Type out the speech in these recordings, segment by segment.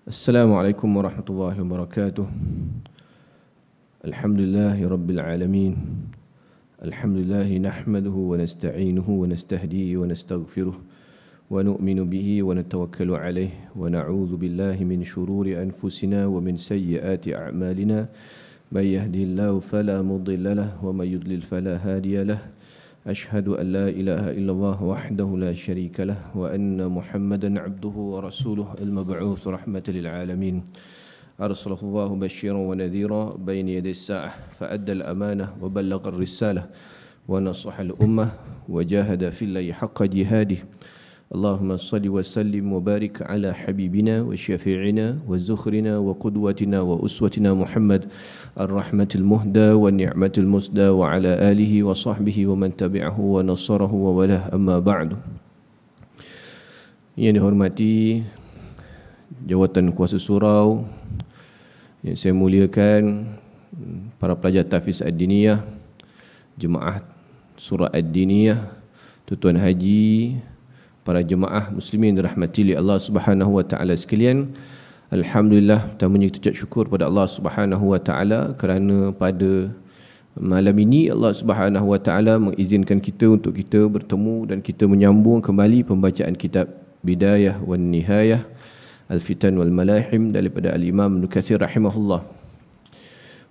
Assalamualaikum warahmatullahi wabarakatuh. Alhamdulillahi rabbil alamin. Alhamdulillahi nahmaduhu wa nasta'inuhu wa nastahdihi wa nastaghfiruh wa nu'minu bihi wa natawakkalu alayhi wa na'udzu billahi min shururi anfusina wa min sayyiati a'malina. May yahdihillahu fala mudilla lahu wa may yudlil fala hadiya lahu. أشهد أن لا إله إلا الله وحده لا شريك له وأن محمدا عبده ورسوله المبعوث رحمة للعالمين أرسله الله بشيرا ونذيرا بين يدي الساعة فأدى الأمانة وبلغ الرسالة ونصح الأمة وجاهد في الله حق جهاده اللهم صل وسلم وبارك على حبيبنا وشفيعنا وزخرنا وقدوتنا وأسوتنا محمد الرحمة المهدى والنعمة المسدى وعلى آله وصحبه ومن تبعه ونصره وولاه أما بعد. Yang dihormati Jawatan Kuasa Surau, yang saya muliakan para pelajar Tahfiz Ad-Diniyah, Jemaah Surah Ad-Diniyah, tuan-tuan haji, para jemaah muslimin dirahmati oleh Allah Subhanahu wa taala sekalian. Alhamdulillah, pertamanya kita ucap syukur pada Allah Subhanahu wa taala kerana pada malam ini Allah Subhanahu wa taala mengizinkan kita untuk kita bertemu dan kita menyambung kembali pembacaan kitab Bidayah wan Nihayah Al-Fitan wal Malahim daripada Al-Imam Ibn Katsir rahimahullah.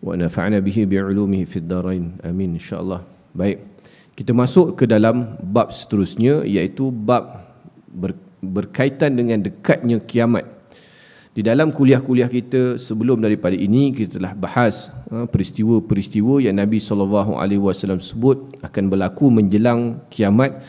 Wa nafa'na bihi bi'ulumihi fid darain. Amin insya-Allah. Baik. Kita masuk ke dalam bab seterusnya, iaitu bab berkaitan dengan dekatnya kiamat. Di dalam kuliah-kuliah kita sebelum daripada ini, kita telah bahas peristiwa-peristiwa yang Nabi SAW sebut akan berlaku menjelang kiamat,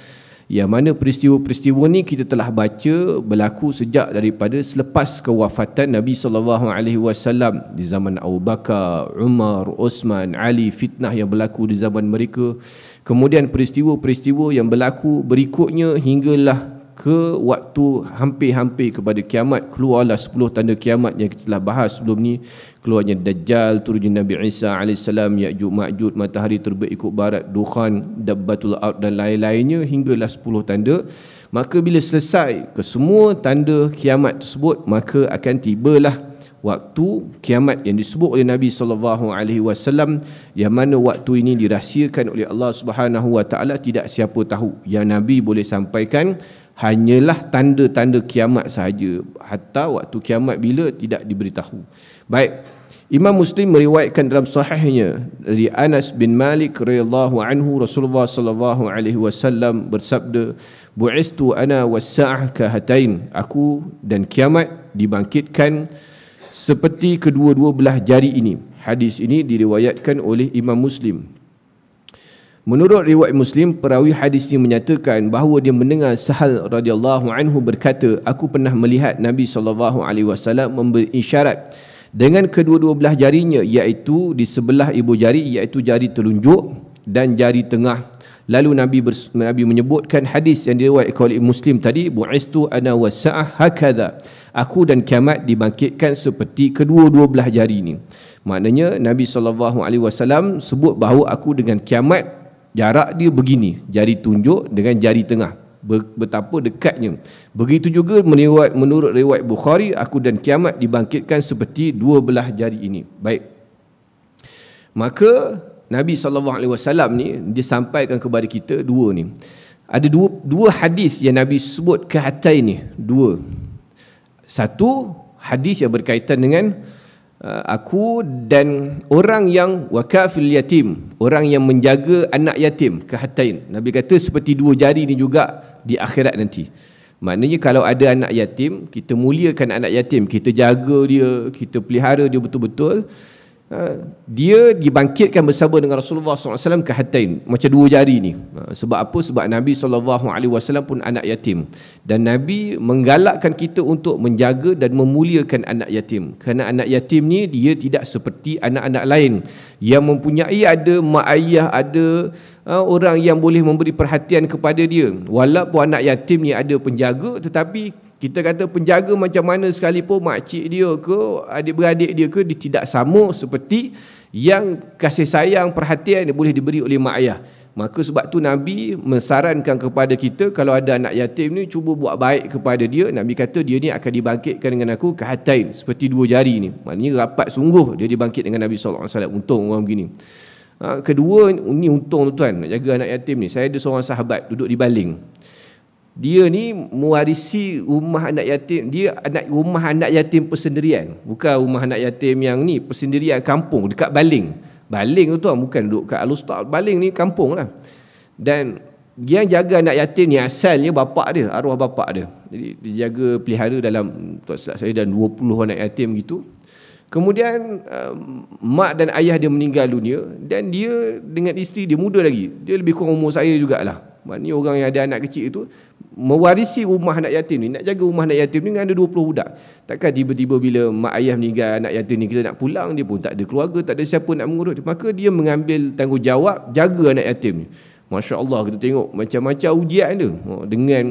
yang mana peristiwa-peristiwa ni kita telah baca berlaku sejak daripada selepas kewafatan Nabi SAW, di zaman Abu Bakar, Umar, Osman, Ali, fitnah yang berlaku di zaman mereka. Kemudian peristiwa-peristiwa yang berlaku berikutnya hinggalah ke waktu hampir-hampir kepada kiamat, keluarlah 10 tanda kiamat yang kita telah bahas sebelum ni. Keluarnya Dajjal, turunnya Nabi Isa AS, Ya'juj Ma'juj, matahari terbit ikut barat, Dukhan, Dabbatul Ard dan lain-lainnya hinggalah 10 tanda. Maka bila selesai ke semua tanda kiamat tersebut, maka akan tibalah waktu kiamat yang disebut oleh Nabi SAW, yang mana waktu ini dirahsiakan oleh Allah Subhanahu wa taala, tidak siapa tahu. Yang Nabi boleh sampaikan hanyalah tanda-tanda kiamat sahaja, hatta waktu kiamat bila tidak diberitahu. Baik, Imam Muslim meriwayatkan dalam sahihnya dari Anas bin Malik radhiyallahu anhu, Rasulullah sallallahu alaihi wasallam bersabda, "Bu'istu ana was-sa'ah kahatain." Aku dan kiamat dibangkitkan seperti kedua-dua belah jari ini. Hadis ini diriwayatkan oleh Imam Muslim. Menurut riwayat Muslim, perawi hadis ini menyatakan bahawa dia mendengar Sahal radhiyallahu anhu berkata, "Aku pernah melihat Nabi SAW memberi isyarat dengan kedua-dua belah jarinya, iaitu di sebelah ibu jari, iaitu jari telunjuk dan jari tengah." Lalu Nabi menyebutkan hadis yang diriwayatkan oleh Muslim tadi, "Bu'istu ana was-sa'ah hakadha." Aku dan kiamat dibangkitkan seperti kedua-dua belah jari ini. Maknanya Nabi SAW sebut bahawa aku dengan kiamat jarak dia begini, jari tunjuk dengan jari tengah, betapa dekatnya. Begitu juga menurut riwayat Bukhari, aku dan kiamat dibangkitkan seperti dua belah jari ini. Baik, maka Nabi SAW ni dia sampaikan kepada kita dua ni. Ada dua hadis yang Nabi sebut kehatai ni, dua. Satu hadis yang berkaitan dengan aku dan orang yang wakafil yatim, orang yang menjaga anak yatim, kehatain. Nabi kata seperti dua jari ni juga di akhirat nanti. Maknanya kalau ada anak yatim, kita muliakan anak yatim, kita jaga dia, kita pelihara dia betul-betul, dia dibangkitkan bersama dengan Rasulullah SAW kehatain, macam dua jari ni. Sebab apa? Sebab Nabi SAW pun anak yatim, dan Nabi menggalakkan kita untuk menjaga dan memuliakan anak yatim. Kerana anak yatim ni dia tidak seperti anak-anak lain yang mempunyai ada mak ayah, ada orang yang boleh memberi perhatian kepada dia. Walaupun anak yatim ni ada penjaga, tetapi kita kata penjaga macam mana sekalipun, makcik dia ke adik-beradik dia ke, dia tidak sama seperti yang kasih sayang, perhatian dia boleh diberi oleh mak ayah. Maka sebab tu Nabi mensarankan kepada kita, kalau ada anak yatim ni, cuba buat baik kepada dia. Nabi kata dia ni akan dibangkitkan dengan aku kahatain, seperti dua jari ni. Maknanya rapat sungguh dia dibangkit dengan Nabi SAW. Untung orang begini. Kedua, ni untung tuan nak jaga anak yatim ni. Saya ada seorang sahabat duduk di Baling. Dia ni mewarisi rumah anak yatim. Dia rumah anak yatim persendirian. Bukan rumah anak yatim yang ni, persendirian kampung dekat Baling. Baling tu tuan, bukan duduk kat Al-Ustaz. Baling ni kampung lah. Dan dia yang jaga anak yatim ni asalnya bapak dia, arwah bapak dia. Jadi dia jaga pelihara dalam, tak silap saya, dan 20 anak yatim gitu. Kemudian mak dan ayah dia meninggal dunia, dan dia dengan isteri dia muda lagi. Dia lebih kurang umur saya jugalah. Maknanya orang yang ada anak kecil itu mewarisi rumah anak yatim ni, nak jaga rumah anak yatim ni dengan ada 20 budak. Takkan tiba-tiba bila mak ayah meninggal, anak yatim ni kita nak pulang, dia pun tak ada keluarga, tak ada siapa nak mengurus. Maka dia mengambil tanggungjawab jaga anak yatim ni. Masya Allah, kita tengok macam-macam ujian dia. Dengan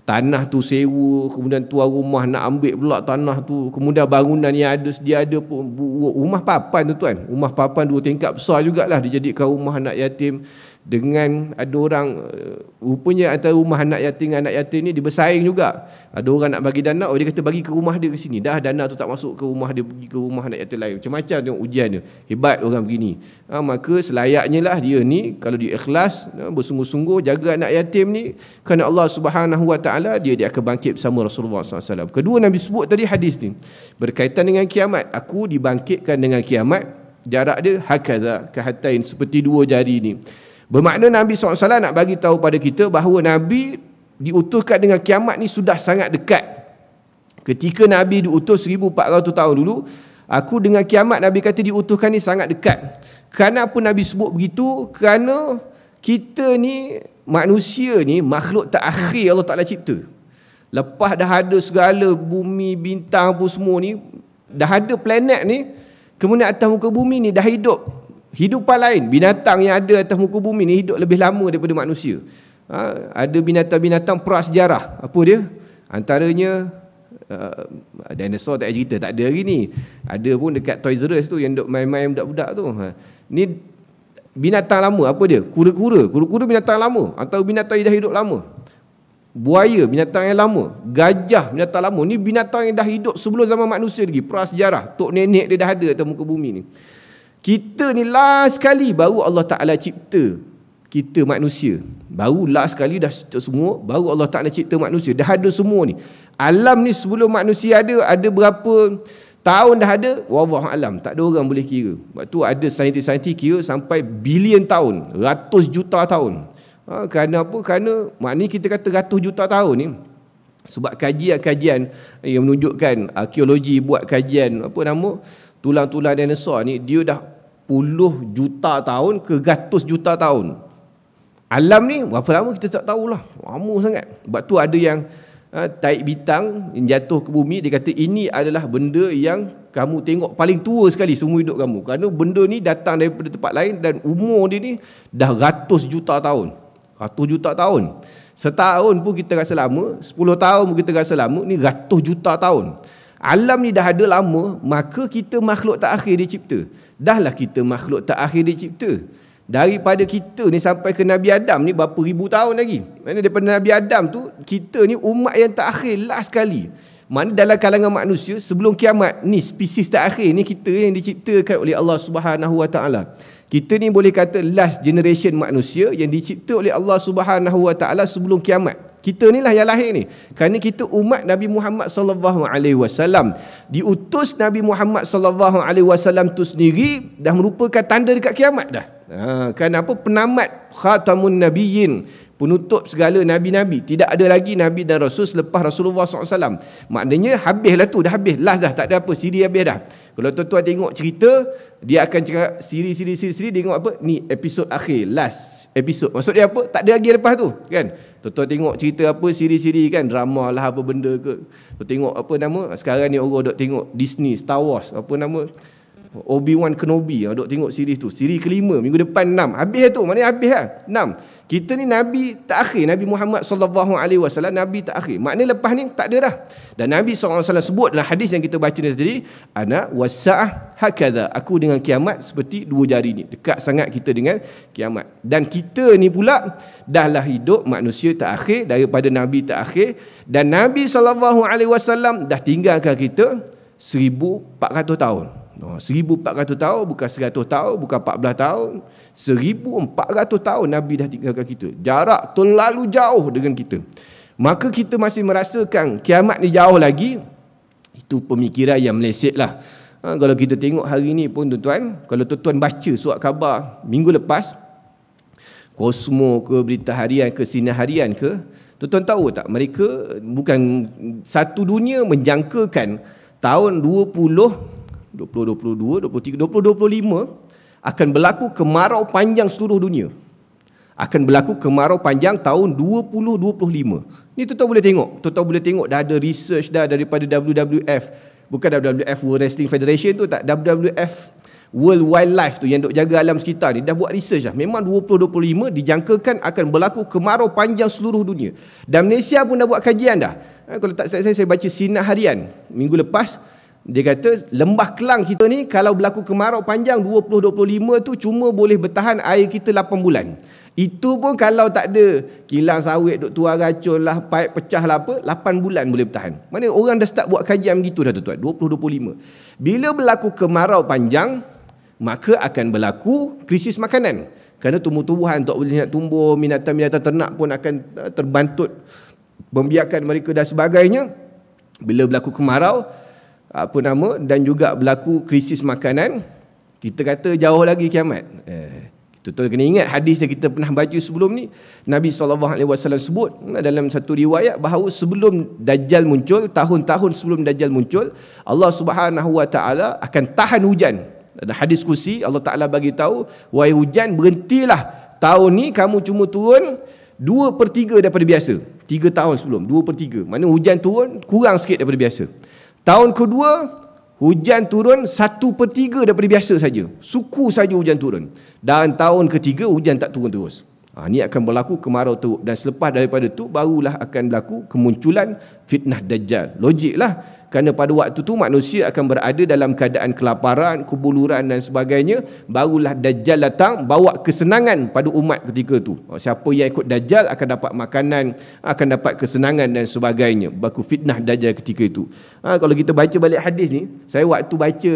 tanah tu sewa, kemudian tuan rumah nak ambil pula tanah tu, kemudian bangunan yang ada sedia ada pun, rumah papan tu tuan, rumah papan 2 tingkat besar jugalah dijadikan rumah anak yatim. Dengan ada orang, rupanya antara rumah anak yatim dengan anak yatim ni dia bersaing juga. Ada orang nak bagi dana, dia kata bagi ke rumah dia ke sini, dah dana tu tak masuk ke rumah dia, pergi ke rumah anak yatim lain. Macam-macam tengok ujian dia. Hebat orang begini. Maka selayaknya lah dia ni, kalau dia ikhlas, bersungguh-sungguh jaga anak yatim ni kerana Allah Subhanahu Wa Taala, dia akan bangkit bersama Rasulullah SAW. Kedua, Nabi sebut tadi hadis ni berkaitan dengan kiamat. Aku dibangkitkan dengan kiamat, jarak dia hakadha kahatain, seperti 2 jari ni. Bermakna Nabi SAW nak bagi tahu pada kita bahawa Nabi diutuskan dengan kiamat ni sudah sangat dekat. Ketika Nabi diutus 1400 tahun dulu, aku dengan kiamat Nabi kata diutuskan ni sangat dekat. Kenapa Nabi sebut begitu? Kerana kita ni, manusia ni, makhluk terakhir Allah Ta'ala cipta. Lepas dah ada segala bumi, bintang pun semua ni, dah ada planet ni, kemudian atas muka bumi ni dah hidup hidupan lain. Binatang yang ada atas muka bumi ni hidup lebih lama daripada manusia. Ada binatang-binatang prasejarah. Apa dia? Antaranya dinosaur tak cerita, tak ada hari ni. Ada pun dekat Toys R Us tu yang duk main-main budak-budak tu. Ni binatang lama. Apa dia? Kura-kura. Kura-kura binatang lama, atau binatang yang dah hidup lama. Buaya, binatang yang lama. Gajah, binatang lama. Ni binatang yang dah hidup sebelum zaman manusia lagi, prasejarah. Tok nenek dia dah ada atas muka bumi ni. Kita ni last sekali baru Allah Ta'ala cipta kita manusia. Baru last sekali dah cipta semua, baru Allah Ta'ala cipta manusia. Dah ada semua ni. Alam ni sebelum manusia ada berapa tahun dah ada? Wallahu alam, tak ada orang boleh kira. Sebab tu ada saintis-saintis kira sampai bilion tahun, ratus juta tahun. Kerana apa? Kerana maknanya kita kata ratus juta tahun ni, sebab kajian-kajian yang menunjukkan, arkeologi buat kajian apa nama, tulang-tulang dinosaur ni, dia dah puluh juta tahun ke ratus juta tahun. Alam ni berapa lama kita tak tahulah. Lama sangat. Sebab tu ada yang taik bintang yang jatuh ke bumi, dia kata ini adalah benda yang kamu tengok paling tua sekali seumur hidup kamu. Kerana benda ni datang daripada tempat lain dan umur dia ni dah ratus juta tahun. Ratus juta tahun. Setahun pun kita rasa lama, 10 tahun pun kita rasa lama, ni ratus juta tahun. Alam ni dah ada lama, maka kita makhluk terakhir dicipta. Dahlah kita makhluk terakhir dicipta. Daripada kita ni sampai ke Nabi Adam ni berapa ribu tahun lagi. Maksudnya daripada Nabi Adam tu, kita ni umat yang terakhir, last sekali. Mana dalam kalangan manusia sebelum kiamat ni, spesies terakhir ni kita yang diciptakan oleh Allah Subhanahu Wa Taala. Kita ni boleh kata last generation manusia yang dicipta oleh Allah Subhanahu Wa Taala sebelum kiamat. Kita ni lah yang lahir ni. Kerana kita umat Nabi Muhammad sallallahu alaihi wasallam. Diutus Nabi Muhammad sallallahu alaihi wasallam tu sendiri dah merupakan tanda dekat kiamat dah. Kerana apa? Penamat, khatamun nabiyyin, penutup segala nabi-nabi. Tidak ada lagi nabi dan rasul selepas Rasulullah SAW. Maknanya habislah tu, dah habis, last dah, tak ada apa, siri habis dah. Kalau tuan-tuan tengok cerita, dia akan cakap siri, tengok apa? Ni episod akhir, last episod. Maksud dia apa? Tak ada lagi lepas tu, kan? Tuan-tuan tengok cerita apa, siri-siri kan, drama lah apa benda ke. Tuan tengok apa nama, sekarang ni orang duk tengok Disney, Star Wars, apa nama, Obi-Wan Kenobi, duk tengok siri tu. Siri kelima, minggu depan 6. Habis tu, maknanya habis lah. 6. Kita ni Nabi terakhir, Nabi Muhammad SAW, Nabi terakhir. Maknanya lepas ni tak ada dah. Dan Nabi SAW sebut dalam hadis yang kita baca ni tadi, ana wasa'ah hakadha, aku dengan kiamat seperti dua jari ni. Dekat sangat kita dengan kiamat. Dan kita ni pula dahlah hidup manusia terakhir daripada Nabi terakhir. Dan Nabi SAW dah tinggalkan kita 1400 tahun. 1400 tahun, bukan 100 tahun, bukan 14 tahun. 1400 tahun Nabi dah tinggalkan kita. Jarak terlalu jauh dengan kita. Maka kita masih merasakan kiamat ni jauh lagi. Itu pemikiran yang meleset lah. Kalau kita tengok hari ni pun tuan-tuan, kalau tuan-tuan baca surat khabar minggu lepas, Kosmo ke, Berita Harian ke, Sinar Harian ke, tuan-tuan tahu tak, mereka bukan satu dunia menjangkakan tahun 2022, 23, 2025 akan berlaku kemarau panjang seluruh dunia. Akan berlaku kemarau panjang tahun 2025. Ni tuan-tuan boleh tengok. Tuan-tuan boleh tengok dah ada research dah daripada WWF. Bukan WWF World Wrestling Federation tu tak, WWF World Wildlife tu yang duk jaga alam sekitar ni dah buat research dah. Memang 2025 dijangkakan akan berlaku kemarau panjang seluruh dunia. Dan Malaysia pun dah buat kajian dah. Kalau tak saya baca Sinar Harian minggu lepas, dia kata lembah Kelang kita ni kalau berlaku kemarau panjang 2025 tu cuma boleh bertahan air kita 8 bulan. Itu pun kalau tak ada kilang sawit duk tuar racun lah, paip pecah lah apa, 8 bulan boleh bertahan. Mana orang dah start buat kajian begitu dah tuan-tuan, 2025. Bila berlaku kemarau panjang, maka akan berlaku krisis makanan. Kerana tumbuh-tumbuhan tak boleh nak tumbuh, binatang-binatang ternak pun akan terbantut, membiarkan mereka dan sebagainya. Bila berlaku kemarau, dan juga berlaku krisis makanan, kita kata jauh lagi kiamat. Tuan-tuan kena ingat hadis yang kita pernah baca sebelum ni. Nabi SAW sebut dalam satu riwayat bahawa sebelum Dajjal muncul, tahun-tahun sebelum Dajjal muncul, Allah Subhanahu Wa Taala akan tahan hujan. Ada hadis kursi, Allah Ta'ala bagi tahu, wahai hujan, berhentilah. Tahun ni kamu cuma turun 2/3 daripada biasa. 3 tahun sebelum, 2/3. Mana hujan turun kurang sikit daripada biasa. Tahun kedua, hujan turun 1/3 daripada biasa saja. Suku saja hujan turun. Dan tahun ketiga, hujan tak turun terus. Ini akan berlaku kemarau teruk. Dan selepas daripada itu, barulah akan berlaku kemunculan fitnah Dajjal. Logik lah. Kerana pada waktu itu manusia akan berada dalam keadaan kelaparan, kebuluran dan sebagainya. Barulah Dajjal datang bawa kesenangan pada umat ketika itu. Siapa yang ikut Dajjal akan dapat makanan, akan dapat kesenangan dan sebagainya. Berlaku fitnah Dajjal ketika itu. Kalau kita baca balik hadis ni, saya waktu baca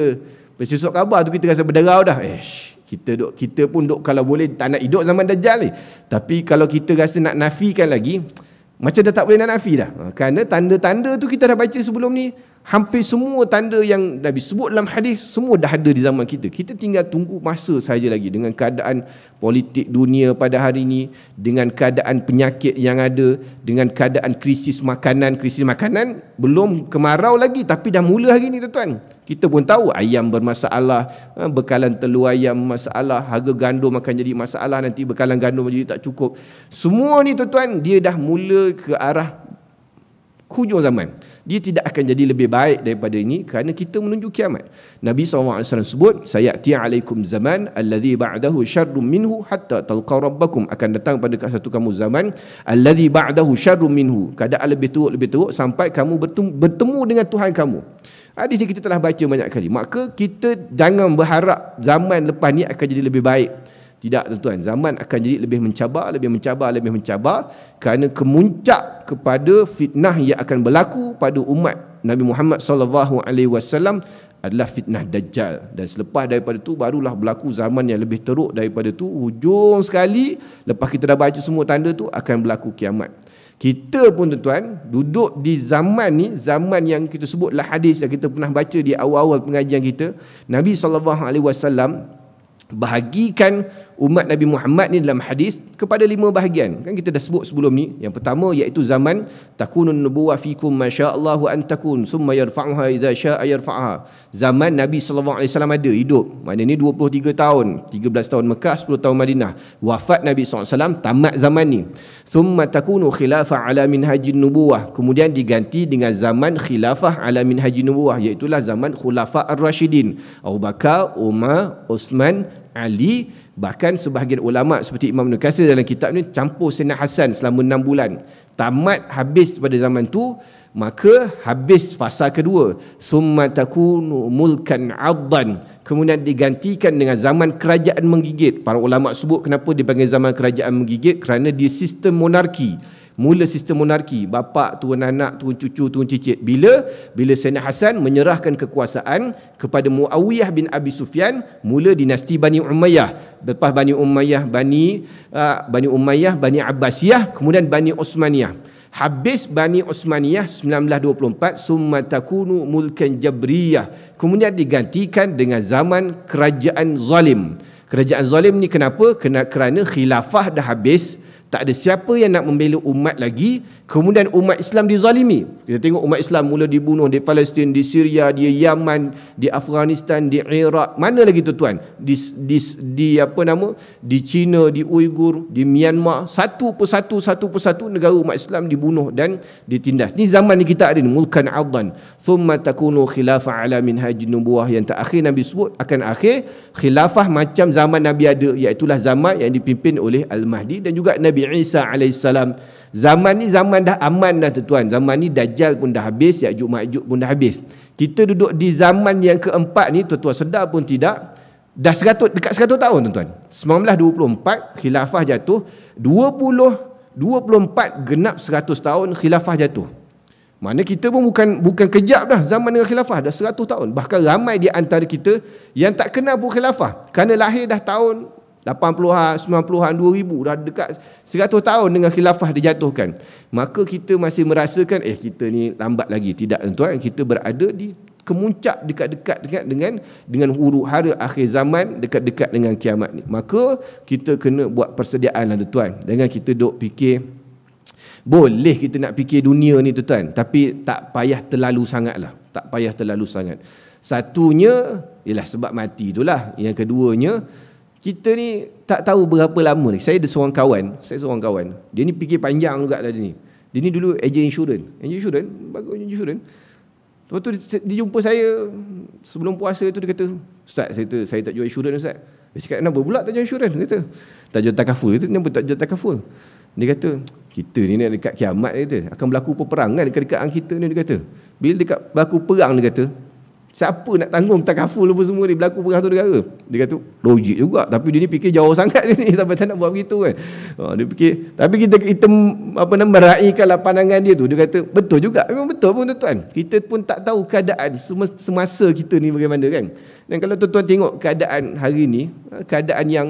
surat khabar tu kita rasa berderau dah. Kita pun duk, kalau boleh tak nak hidup zaman Dajjal ni. Tapi kalau kita rasa nak nafikan lagi, macam dah tak boleh nak nafi dah. Kerana tanda-tanda tu kita dah baca sebelum ni. Hampir semua tanda yang Nabi sebut dalam hadis, semua dah ada di zaman kita. Kita tinggal tunggu masa sahaja lagi. Dengan keadaan politik dunia pada hari ini, dengan keadaan penyakit yang ada, dengan keadaan krisis makanan. Krisis makanan belum kemarau lagi, tapi dah mula hari ni tuan-tuan. Kita pun tahu ayam bermasalah, bekalan telur ayam masalah, harga gandum akan jadi masalah, nanti bekalan gandum jadi tak cukup. Semua ni tuan-tuan, dia dah mula ke arah hujung zaman. Dia tidak akan jadi lebih baik daripada ini kerana kita menuju kiamat. Nabi SAW sebut, sayati alaikum zaman alladhi ba'dahu syarrum minhu hatta talqaw rabbakum, akan datang pada satu kamu zaman alladhi ba'dahu syarrum minhu, keadaan lebih teruk sampai kamu bertemu dengan Tuhan kamu. Hadis ini kita telah baca banyak kali. Maka kita jangan berharap zaman lepas ni akan jadi lebih baik. Tidak tuan-tuan, zaman akan jadi lebih mencabar kerana kemuncak kepada fitnah yang akan berlaku pada umat Nabi Muhammad SAW adalah fitnah Dajjal. Dan selepas daripada itu barulah berlaku zaman yang lebih teruk daripada itu. Hujung sekali lepas kita dah baca semua tanda tu akan berlaku kiamat. Kita pun tuan-tuan duduk di zaman ni, zaman yang kita sebutlah hadis yang kita pernah baca di awal-awal pengajian kita. Nabi SAW bahagikan umat Nabi Muhammad ni dalam hadis kepada 5 bahagian. Kan kita dah sebut sebelum ni. Yang pertama iaitu zaman takunun nubuwah fikum masyaallahu an takun summa yarfa'uha idza syaa'a yarfa'ha. Zaman Nabi sallallahu alaihi wasallam ada hidup. Maknanya ni 23 tahun, 13 tahun Mekah, 10 tahun Madinah. Wafat Nabi sallallahu alaihi wasallam, tamat zaman ni. Summa takunu khilafah ala minhajin nubuwah. Kemudian diganti dengan zaman khilafah ala minhajin nubuwah, iaitu zaman khulafa ar-rasyidin. Abu Bakar, Umar, Uthman, Ali Bahkan sebahagian ulama seperti Imam Ibn Katsir dalam kitab ni campur Sayyidina Hasan selama 6 bulan. Tamat habis pada zaman tu, maka habis fasa kedua. Summa takunu mulkan 'addan. Kemudian digantikan dengan zaman kerajaan menggigit. Para ulama sebut kenapa dipanggil zaman kerajaan menggigit, kerana dia sistem monarki. Mula sistem monarki, bapa turun anak, turun cucu, turun cicit. Bila Sayyidina Hasan menyerahkan kekuasaan kepada Muawiyah bin Abi Sufyan, mula dinasti Bani Umayyah. Lepas Bani Umayyah, Bani Abbasiyah, kemudian Bani Osmaniyah. Habis Bani Osmaniyah 1924, summa takunu mulkan jabriyah. Kemudian digantikan dengan zaman kerajaan zalim. Kerajaan zalim ni kenapa? Kerana khilafah dah habis. Tak ada siapa yang nak membela umat lagi. Kemudian umat Islam dizalimi. Kita tengok umat Islam mula dibunuh di Palestin, di Syria, di Yaman, di Afghanistan, di Iraq. Mana lagi tuan-tuan? Di China, di Uyghur, di Myanmar. Satu persatu negara umat Islam dibunuh dan ditindas. Ni zaman ni kita ada ni, mulkan 'addan. Thumma takunu khilafah ala minhajin nubuwah. Yang terakhir Nabi sebut akan akhir khilafah macam zaman Nabi ada, iaitulah zaman yang dipimpin oleh Al-Mahdi dan juga Nabi Isa alaihissalam. Zaman ni zaman dah aman dah tuan. Zaman ni Dajjal pun dah habis, Ya'juj Ma'juj pun dah habis. Kita duduk di zaman yang keempat ni, tuan-tuan sedar pun tidak, dah dekat 100 tahun tuan-tuan. 1924 khilafah jatuh, 24 genap 100 tahun khilafah jatuh. Mana kita pun bukan kejap dah zaman dengan khilafah, dah 100 tahun. Bahkan ramai di antara kita yang tak kenal pun khilafah, kerana lahir dah tahun 80-an, 90-an, 2000, dah dekat 100 tahun dengan khilafah dijatuhkan. Maka kita masih merasakan kita ni lambat lagi. Tidak tuan, kita berada di kemuncak, dekat-dekat dengan huru hara akhir zaman, dekat-dekat dengan kiamat ni. Maka kita kena buat persediaan lah tuan. Jangan kita duk fikir, boleh kita nak fikir dunia ni tuan, tapi tak payah terlalu sangat lah. Tak payah terlalu sangat. Satunya ialah sebab mati itulah. Yang keduanya, kita ni tak tahu berapa lama ni. Saya ada seorang kawan, dia ni fikir panjang juga lah dia ni. Dia ni dulu ejen insurans, bagus insurans. Lepas tu dia jumpa saya sebelum puasa tu, dia kata, "Ustaz, saya tak jual insurans Ustaz." Dia cakap, "Kenapa pula tak jual insurans?" Dia kata, "Tak jual takaful." Dia kata, "Kenapa tak jual takaful?" Dia kata, "Kita ni dekat kiamat," dia kata, "akan berlaku peperangan dekat-dekat kita ni," dia kata. Bila dekat berlaku perang, dia kata, siapa nak tanggung takaful apa semua ni, berlaku perang tu negara. Dia kata, logik juga, tapi dia ni fikir jauh sangat dia ni, sampai tak nak buat begitu kan. Dia fikir, tapi kita meraihkanlah pandangan dia tu. Dia kata, betul juga, memang betul pun tuan-tuan. Kita pun tak tahu keadaan semasa kita ni bagaimana kan. Dan kalau tuan-tuan tengok keadaan hari ni, keadaan yang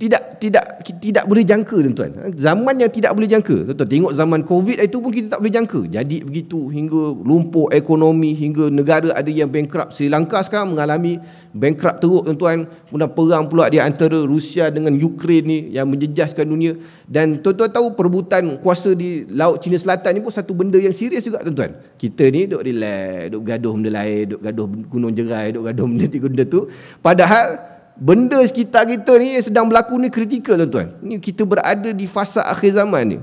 tidak boleh jangka tuan-tuan. Zaman yang tidak boleh jangka. Tuan-tuan tengok zaman Covid itu pun kita tak boleh jangka. Jadi begitu hingga lumpuh ekonomi, hingga negara ada yang bankrupt. Sri Lanka sekarang mengalami bankrupt teruk tuan-tuan. Kemudian perang pula di antara Rusia dengan Ukraine ni yang menjejaskan dunia. Dan tuan-tuan tahu perebutan kuasa di Laut Cina Selatan ni pun satu benda yang serius juga tuan-tuan. Kita ni duk relax, duk gaduh benda lain, duk gaduh gunung jerai, duk gaduh benda tu. Padahal benda sekitar kita ni yang sedang berlaku ni kritikal tuan-tuan. Ni kita berada di fasa akhir zaman ni.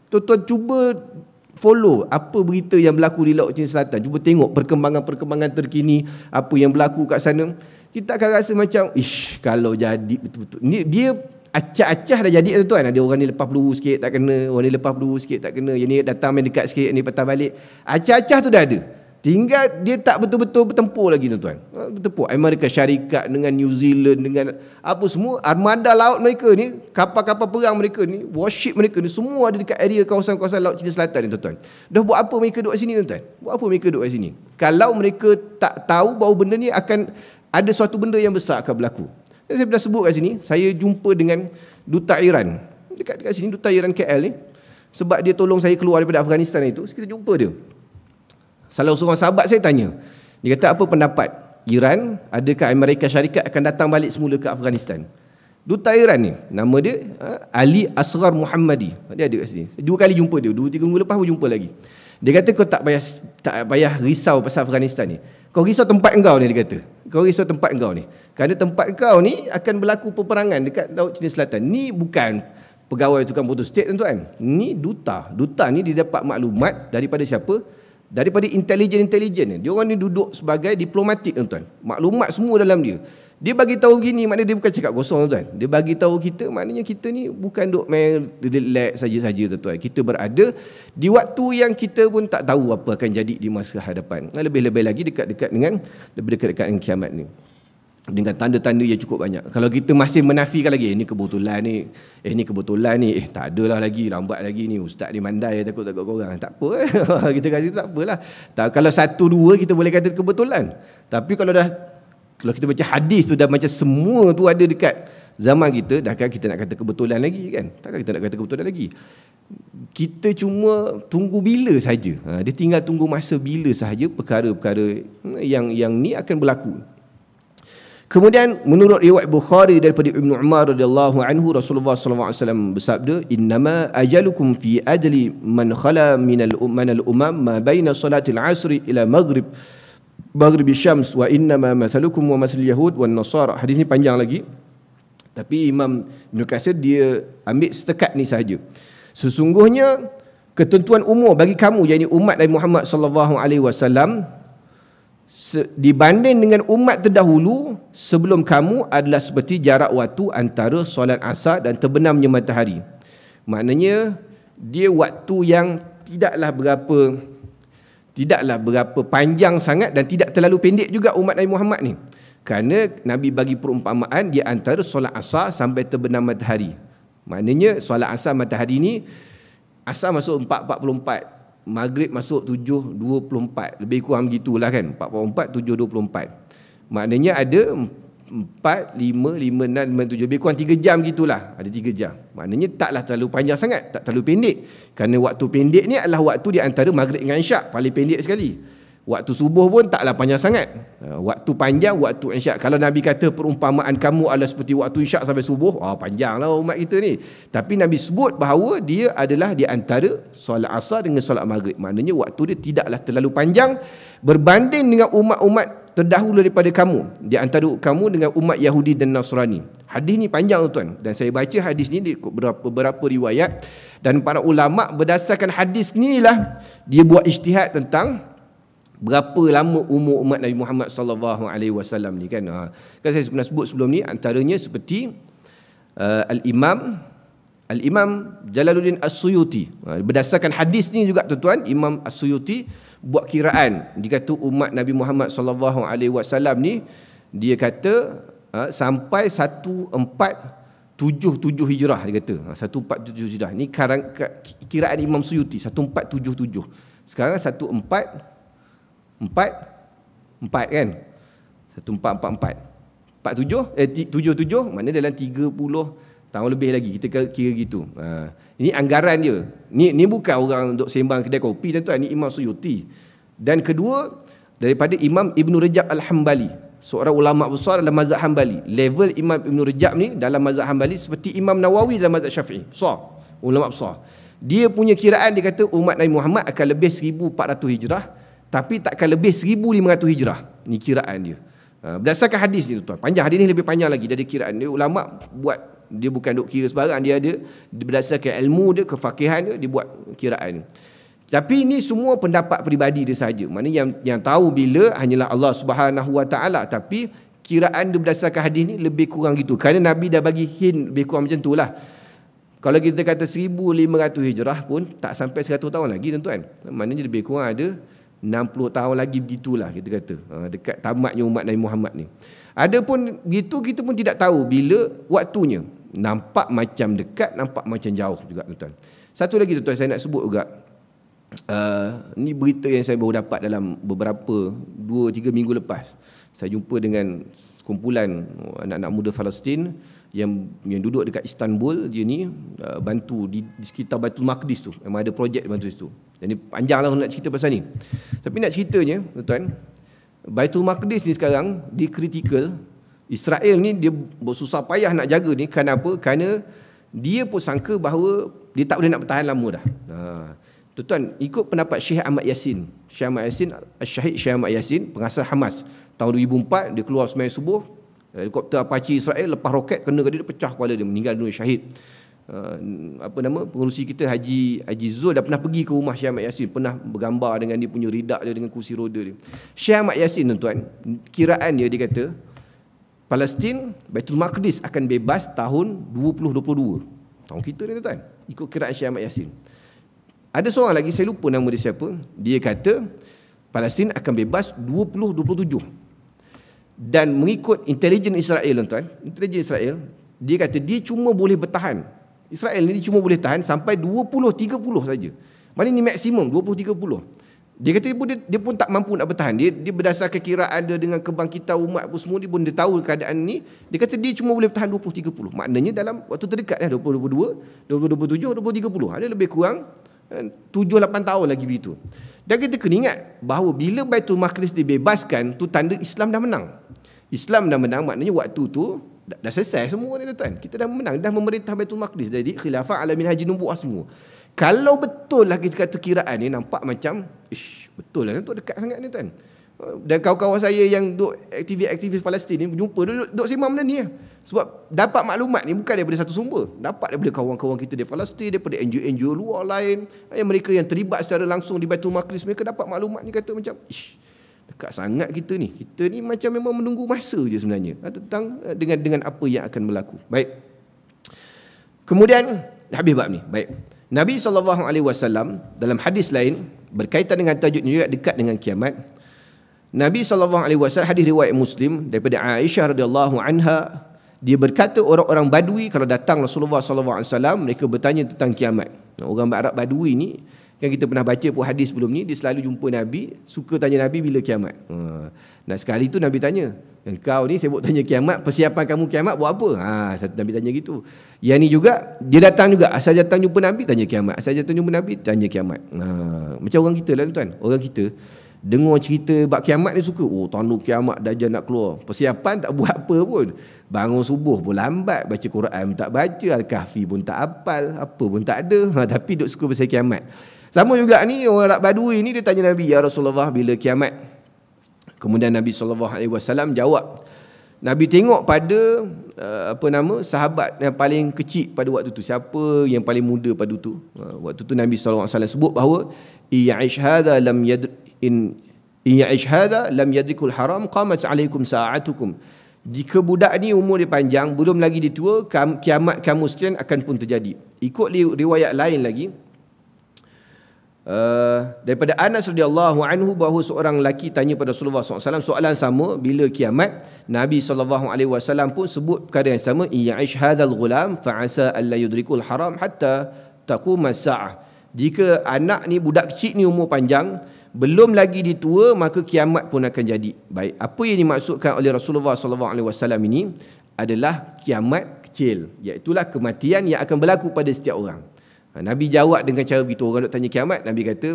Tuan-tuan cuba follow apa berita yang berlaku di Laut Cina Selatan. Cuba tengok perkembangan terkini, apa yang berlaku kat sana. Kita akan rasa macam, kalau jadi betul-betul. Ni dia acah-acah dah jadi tuan-tuan. Ada orang ni lepas peluru sikit tak kena, orang ni lepas peluru sikit tak kena, yang ni datang main dekat sikit, yang ni patah balik. Acah-acah tu dah ada. Tinggal dia tak betul-betul bertempur lagi tuan-tuan. Bertempur Amerika Syarikat dengan New Zealand dengan apa semua, armada laut mereka ni, kapal-kapal perang mereka ni, warship mereka ni semua ada dekat area kawasan-kawasan Laut Cina Selatan ni tuan-tuan. Dah buat apa mereka duduk kat sini tuan-tuan? Buat apa mereka duduk kat sini? Kalau mereka tak tahu bahawa benda ni akan ada suatu benda yang besar akan berlaku. Saya dah sebut kat sini, saya jumpa dengan duta Iran. Dekat sini duta Iran KL ni. Sebab dia tolong saya keluar daripada Afghanistan itu, kita jumpa dia. Salah seorang sahabat saya tanya, dia kata, apa pendapat Iran, adakah Amerika Syarikat akan datang balik semula ke Afghanistan? Duta Iran ni, nama dia Ali Asghar Muhammadi. Dia ada kat sini. 2 kali jumpa dia, 2-3 minggu lepas pun jumpa lagi. Dia kata, kau tak payah risau pasal Afghanistan ni. Kau risau tempat engkau ni, dia kata. Kau risau tempat engkau ni. Kerana tempat engkau ni akan berlaku peperangan dekat Laut Cina Selatan. Ni bukan pegawai tukang putus state tuan-tuan. Ni duta. Duta ni dia dapat maklumat daripada siapa? Daripada intelijen ni. Dia orang ni duduk sebagai diplomatik tuan-tuan. Maklumat semua dalam dia. Dia bagi tahu gini, maknanya dia bukan cakap kosong tuan. Dia bagi tahu kita, maknanya kita ni bukan duk main relax saja-saja tuan. Kita berada di waktu yang kita pun tak tahu apa akan jadi di masa hadapan. Lebih-lebih lagi dekat-dekat dengan kiamat ni. Dengan tanda-tanda yang cukup banyak. Kalau kita masih menafikan lagi, ni kebetulan ni, tak adalah lagi, lambat lagi ni, ustaz ni mandai, takut korang. Tak apa, kita kata tak apalah. Kalau satu dua kita boleh kata kebetulan. Tapi kalau kita baca hadis tu dah macam semua tu ada dekat zaman kita, dah kan kita nak kata kebetulan lagi kan? Takkan kita nak kata kebetulan lagi. Kita cuma tunggu bila saja. Dia tinggal tunggu masa bila sahaja perkara-perkara yang ni akan berlaku. Kemudian menurut riwayat Bukhari daripada Ibnu Umar radhiyallahu anhu, Rasulullah sallallahu alaihi wasallam bersabda, "Innama ajalukum fi ajli man khala min al-umam ma baina salatil asri ila maghrib syams wa innama mathalukum wa mathalul yahud wan nasara." Hadis ni panjang lagi, tapi Imam Ibn Katsir dia ambil setekat ni sahaja. Sesungguhnya ketentuan umur bagi kamu, yakni umat Nabi Muhammad sallallahu alaihi wasallam, dibanding dengan umat terdahulu sebelum kamu adalah seperti jarak waktu antara solat asar dan terbenamnya matahari. Maknanya dia waktu yang tidaklah berapa panjang sangat dan tidak terlalu pendek juga umat Nabi Muhammad ni. Kerana Nabi bagi perumpamaan dia antara solat asar sampai terbenam matahari. Maknanya solat asar matahari ni, asar masuk 4.44, maghrib masuk 7.24, lebih kurang begitulah kan, 4.44, 7.24. Maknanya ada 4, 5, 5, 6, 5, 7, lebih kurang 3 jam gitulah, ada 3 jam. Maknanya taklah terlalu panjang sangat, tak terlalu pendek. Kerana waktu pendek ni adalah waktu di antara maghrib dengan isyak, paling pendek sekali. Waktu subuh pun taklah panjang sangat. Waktu panjang waktu isyak. Kalau Nabi kata perumpamaan kamu adalah seperti waktu isyak sampai subuh, panjanglah umat kita ni. Tapi Nabi sebut bahawa dia adalah di antara solat asar dengan solat maghrib. Maknanya waktu dia tidaklah terlalu panjang berbanding dengan umat-umat terdahulu daripada kamu, di antara kamu dengan umat Yahudi dan Nasrani. Hadis ni panjang tuan, dan saya baca hadis ni di beberapa riwayat, dan para ulama berdasarkan hadis ni lah dia buat ijtihad tentang berapa lama umur umat Nabi Muhammad sallallahu alaihi wasallam ni kan. Kan saya pernah sebut sebelum ni, antaranya seperti Al-Imam Jalaluddin As-Suyuti. Berdasarkan hadis ni juga tuan-tuan, Imam As-Suyuti buat kiraan. Dia kata umat Nabi Muhammad sallallahu alaihi wasallam ni, dia kata sampai 1477 Hijrah, dia kata. 1477 Hijrah. Ni kiraan Imam Suyuti 1477. Sekarang 1444 kan, 1444 77, maknanya dalam 30 tahun lebih lagi, kita kira gitu. Ini anggaran dia. Ni bukan orang untuk sembang kedai kopi tuan-tuan, ni Imam Suyuti. Dan kedua daripada Imam Ibn Rajab Al-Hambali, seorang ulama besar dalam mazhab Hambali. Level Imam Ibn Rajab ni dalam mazhab Hambali seperti Imam Nawawi dalam mazhab Syafi'i. Besar, ulama besar. Dia punya kiraan, dia kata umat Nabi Muhammad akan lebih 1400 Hijrah, tapi takkan lebih 1500 Hijrah. Ni kiraan dia. Berdasarkan hadis ni tuan. Panjang, hadis ni lebih panjang lagi dari kiraan dia. Ulama buat, dia bukan duk kira sebarang, dia ada berdasarkan ilmu dia, kefakihan dia buat kiraan. Tapi ini semua pendapat peribadi dia saja. Maknanya yang tahu bila hanyalah Allah Subhanahu Wa Taala. Tapi kiraan dia berdasarkan hadis ni lebih kurang gitu. Kerana Nabi dah bagi hint lebih kurang macam itulah. Kalau kita kata 1500 Hijrah pun tak sampai 100 tahun lagi tuan-tuan. Maknanya lebih kurang ada 60 tahun lagi begitulah kita kata, dekat tamatnya umat Nabi Muhammad ni. Adapun begitu, kita pun tidak tahu bila waktunya. Nampak macam dekat, nampak macam jauh juga tuan-tuan. Satu lagi tuan-tuan saya nak sebut juga, ni berita yang saya baru dapat dalam beberapa 2-3 minggu lepas. Saya jumpa dengan kumpulan anak-anak muda Palestin yang duduk dekat Istanbul. Dia ni bantu di sekitar Baitul Maqdis tu, memang ada projek bantu situ. Jadi panjanglah nak cerita pasal ni. Tapi nak ceritanya tuan-tuan, Baitul Maqdis ni sekarang dia kritikal. Israel ni dia bersusah payah nak jaga ni. Kenapa? Kerana dia pun sangka bahawa dia tak boleh nak bertahan lama dah. Tuan-tuan, ikut pendapat Syekh Ahmad Yasin, Syahid Syekh Ahmad Yasin, pengasas Hamas, tahun 2004 dia keluar sembahyang subuh, helikopter Apache Israel lepas roket kena ke dia, pecah kepala dia, meninggal dunia syahid. Pengurusi kita Haji Zul dah pernah pergi ke rumah Syekh Ahmad Yasin, pernah bergambar dengan dia punya ridak dia, dengan kursi roda dia. Syekh Ahmad Yasin tuan-tuan, kiraan dia kata Palestin, Baitul Maqdis akan bebas tahun 2022. Tahun kita ni tuan, ikut kiraan Syekh Ahmad Yasin. Ada seorang lagi, saya lupa nama dia siapa, dia kata Palestin akan bebas 2027. Dan mengikut intelijen Israel tuan, intelijen Israel, dia kata dia cuma boleh bertahan. Israel ni dia cuma boleh tahan sampai 2030 saja. Mana ni maksimum 2030. Dia kata dia pun tak mampu nak bertahan. Dia berdasarkan kiraan dia dengan kebangkitan umat apa semua, dia pun dia tahu keadaan ni. Dia kata dia cuma boleh bertahan 2030. Maknanya dalam waktu terdekat 2022, 2027, 2030. Ada lebih kurang 7-8 tahun lagi begitu. Dan kita kena ingat bahawa bila Baitul Maqdis dibebaskan, tu tanda Islam dah menang. Islam dah menang, maknanya waktu tu dah selesai semua ni tuan. Kita dah menang, dah memerintah Baitul Maqdis. Jadi khilafah ala minhaji nubuwah semua. Kalau betul lah kita kata kiraan ni, nampak macam betul lah tu, dekat sangat ni tuan. Dan kawan-kawan saya yang duk aktivis Palestin ni berjumpa, duk sembang benda ni lah. Sebab dapat maklumat ni bukan daripada satu sumber, dapat daripada kawan-kawan kita di Palestin, daripada NGO-NGO luar lain, mereka yang terlibat secara langsung di Baitul Maqdis. Mereka dapat maklumat ni, kata macam dekat sangat kita ni. Kita ni macam memang menunggu masa je sebenarnya tentang dengan apa yang akan berlaku. Baik. Kemudian habis bab ni. Baik. Nabi SAW dalam hadis lain berkaitan dengan tajuk ni juga dekat dengan kiamat. Nabi SAW, hadis riwayat Muslim daripada Aisyah radhiyallahu anha, dia berkata orang-orang Badui kalau datang Rasulullah SAW, mereka bertanya tentang kiamat. Orang Arab Badui ni kan, kita pernah baca pun hadis sebelum ni, dia selalu jumpa Nabi, suka tanya Nabi bila kiamat. Nah sekali tu Nabi tanya, engkau ni sibuk tanya kiamat, persiapan kamu kiamat buat apa? Satu Nabi tanya gitu. Yang ni juga dia datang juga, asal datang jumpa Nabi tanya kiamat, asal datang jumpa Nabi tanya kiamat. Macam orang kita lah tuan. Orang kita dengar cerita bab kiamat ni suka, tanda kiamat Dajjal nak keluar. Persiapan tak buat apa pun. Bangun subuh pun lambat, baca Quran tak baca, Al-Kahfi pun tak hafal, apa pun tak ada. Tapi duk suka pasal kiamat. Sama juga ni orang Arab Badui ni, dia tanya Nabi, ya Rasulullah bila kiamat? Kemudian Nabi SAW jawab. Nabi tengok pada sahabat yang paling kecil pada waktu tu, siapa yang paling muda pada tu. Waktu tu Nabi SAW sebut bahawa ya'ish hadha lam yadrikul haram qamat alaikum sa'atukum. Jika budak ni umur dia panjang, belum lagi ditua, kiamat kamu sekalian akan pun terjadi. Ikut riwayat lain lagi, daripada Anas radhiyallahu anhu, bahawa seorang lelaki tanya pada Rasulullah SAW soalan sama bila kiamat. Nabi SAW pun sebut perkara yang sama, ya'ish hadzal ghulam fa'asa alla yudrikul haram hatta taqum as-sa'ah. Jika anak ni, budak kecil ni umur panjang, belum lagi ditua, maka kiamat pun akan jadi. Baik, apa yang dimaksudkan oleh Rasulullah SAW ini adalah kiamat kecil, iaitu kematian yang akan berlaku pada setiap orang. Nabi jawab dengan cara begitu. Orang nak tanya kiamat, Nabi kata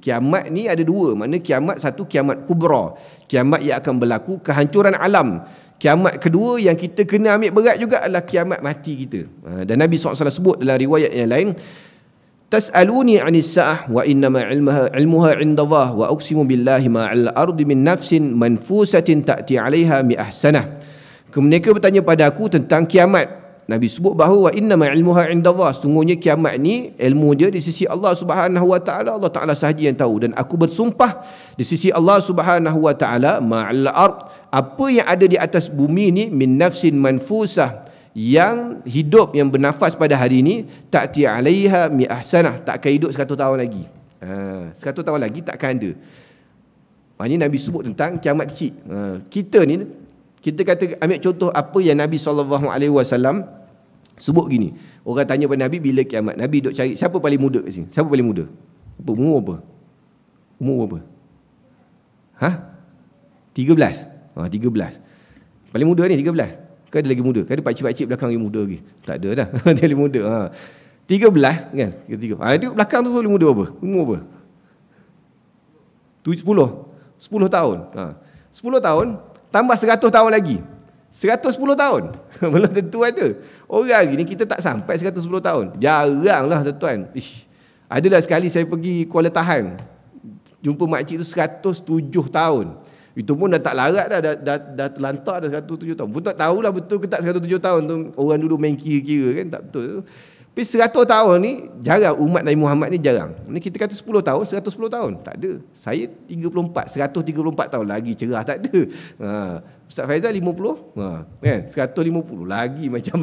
kiamat ni ada dua. Maknanya kiamat satu, kiamat kubra, kiamat yang akan berlaku, kehancuran alam. Kiamat kedua yang kita kena ambil berat juga adalah kiamat mati kita. Dan Nabi SAW sebut dalam riwayat yang lain, tas'aluni 'anis sa'ah wa innama 'ilmuha 'inda Allah wa uqsimu billahi ma 'al ardi min nafsin manfusatin ta'ti 'alaiha mi ahsanah. Mereka bertanya pada aku tentang kiamat. Nabi sebut bahawa innama ilmuha indallah, sesungguhnya kiamat ni ilmu dia di sisi Allah Subhanahu wa taala, Allah Taala sahaja yang tahu. Dan aku bersumpah di sisi Allah Subhanahu wa taala, ma'al ard, apa yang ada di atas bumi ni, min nafsin manfusah, yang hidup, yang bernafas pada hari ini, ta'ti 'alaiha mi ahsanah, takkan hidup 100 tahun lagi. 100 tahun lagi takkan ada. Maknanya Nabi sebut tentang kiamat kecil. Kita ni, kita kata ambil contoh apa yang Nabi SAW sebut gini. Orang tanya pada Nabi bila kiamat, Nabi duk cari siapa paling muda kat sini. Siapa paling muda? Umur apa? Umur apa? 13. 13. Paling muda ni 13. Kan ada lagi muda? Kan ada pakcik-pakcik belakang yang muda lagi? Tak ada dah. Dia lagi muda. 13 kan? Ketiga. Tengok belakang tu paling muda apa? Umur apa? 10 tahun. 10 tahun tambah 100 tahun lagi. 110 tahun. Belum tentu ada. Orang gini kita tak sampai 110 tahun. Jarang lah tuan-tuan. Adalah sekali saya pergi Kuala Tahan, jumpa makcik tu 107 tahun. Itu pun dah tak larat dah terlantar dah 107 tahun. Pun tak tahulah betul ke tak 107 tahun tu. Orang dulu main kira-kira kan, tak betul. Tapi 100 tahun ni jarang, umat Nabi Muhammad ni jarang. Ni kita kata 10 tahun, 110 tahun. Tak ada. Saya 134 tahun lagi cerah tak ada. Ustaz Faizal 50, kan? 150 lagi macam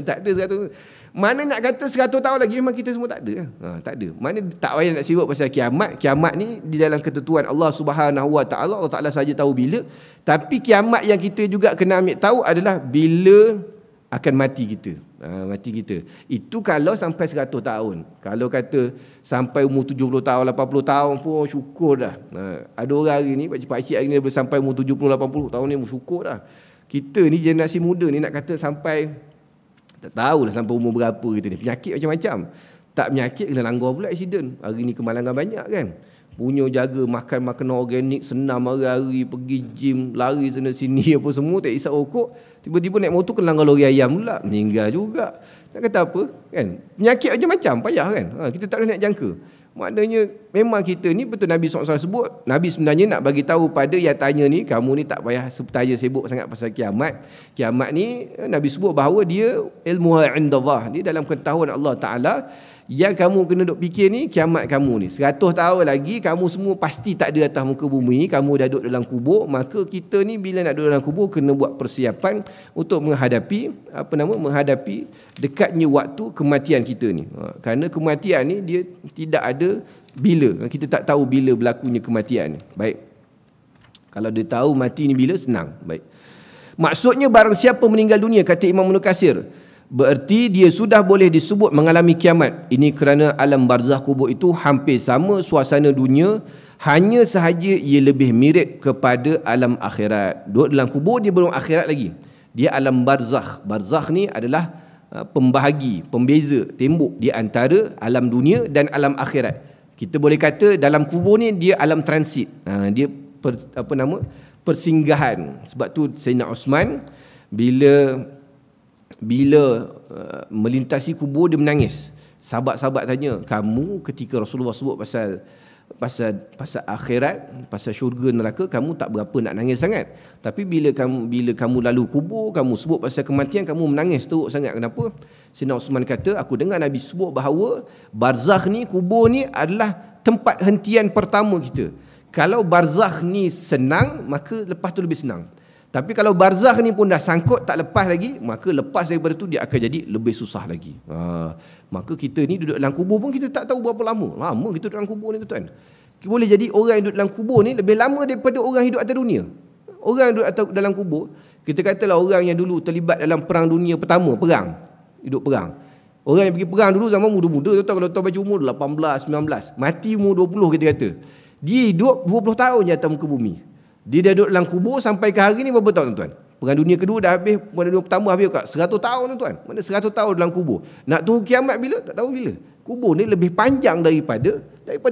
tak ada 100. Mana nak kata 100 tahun lagi memang kita semua tak ada. Tak ada. Mana tak payah nak sibuk pasal kiamat. Kiamat ni di dalam ketentuan Allah Subhanahu Wa Taala, Allah Taala saja tahu bila. Tapi kiamat yang kita juga kena ambil tahu adalah bila akan mati kita. Mati kita. Itu kalau sampai 100 tahun. Kalau kata sampai umur 70 tahun, 80 tahun pun syukur dah. Ada orang hari ni, pakcik hari ni boleh sampai umur 70, 80 tahun ni syukur dah. Kita ni generasi muda ni nak kata sampai, tak tahulah sampai umur berapa kita ni. Penyakit macam-macam. Tak penyakit kena langgar pula accident. Hari ni kemalangan banyak kan. Punya jaga makan makanan organik, senam hari-hari, pergi gym, lari sana sini apa semua, tak isap rokok. Tiba-tiba naik motor kena langgar lori ayam pula, meninggal juga. Nak kata apa? Kan? Penyakit macam-macam, payah kan? Kita tak boleh nak jangka. Maknanya memang kita ni betul Nabi SAW sebut. Nabi sebenarnya nak bagi tahu pada yang tanya ni, kamu ni tak payah tanya sibuk sangat pasal kiamat. Kiamat ni Nabi sebut bahawa dia ilmuha indallah. Dia dalam pengetahuan Allah Ta'ala. Yang kamu kena duk fikir ni kiamat kamu ni. 100 tahun lagi kamu semua pasti tak ada atas muka bumi ni, kamu dah duduk dalam kubur. Maka kita ni bila nak duduk dalam kubur kena buat persiapan untuk menghadapi menghadapi dekatnya waktu kematian kita ni. Kerana kematian ni dia tidak ada bila. Kita tak tahu bila berlakunya kematian ni. Baik. Kalau dia tahu mati ni bila, senang. Baik. Maksudnya barang siapa meninggal dunia, kata Imam Ibn Katsir, bererti dia sudah boleh disebut mengalami kiamat. Ini kerana alam barzakh kubur itu hampir sama suasana dunia, hanya sahaja ia lebih mirip kepada alam akhirat. Duduk dalam kubur dia belum akhirat lagi. Dia alam barzakh. Barzakh ni adalah pembahagi, pembeza, tembok di antara alam dunia dan alam akhirat. Kita boleh kata dalam kubur ni dia alam transit. Dia persinggahan. Sebab tu Sayyidina Osman bila melintasi kubur dia menangis. Sahabat-sahabat tanya, kamu ketika Rasulullah sebut pasal akhirat, pasal syurga neraka, kamu tak berapa nak nangis sangat. Tapi bila kamu lalu kubur, kamu sebut pasal kematian, kamu menangis teruk sangat. Kenapa? Sayyidina Uthman kata, aku dengar Nabi sebut bahawa barzakh ni, kubur ni adalah tempat hentian pertama kita. Kalau barzakh ni senang, maka lepas tu lebih senang. Tapi kalau barzakh ni pun dah sangkut, tak lepas lagi, maka lepas daripada tu dia akan jadi lebih susah lagi. Maka kita ni duduk dalam kubur pun kita tak tahu berapa lama. Lama kita duduk dalam kubur ni, tuan. Boleh jadi orang yang duduk dalam kubur ni lebih lama daripada orang hidup atas dunia. Orang yang duduk dalam kubur, kita katalah orang yang dulu terlibat dalam perang dunia pertama, hidup perang. Orang yang pergi perang dulu zaman muda-muda, tuan, kalau tuan baca umur 18, 19, mati umur 20 kita kata. Dia hidup 20 tahun je atas muka bumi. Dia dah duduk dalam kubur sampai ke hari ni berapa tahun, tuan? Perang dunia kedua dah habis, perang dunia pertama habis kat 100 tahun, tuan. Mana 100 tahun dalam kubur. Nak tunggu kiamat bila? Tak tahu bila. Kubur ni lebih panjang daripada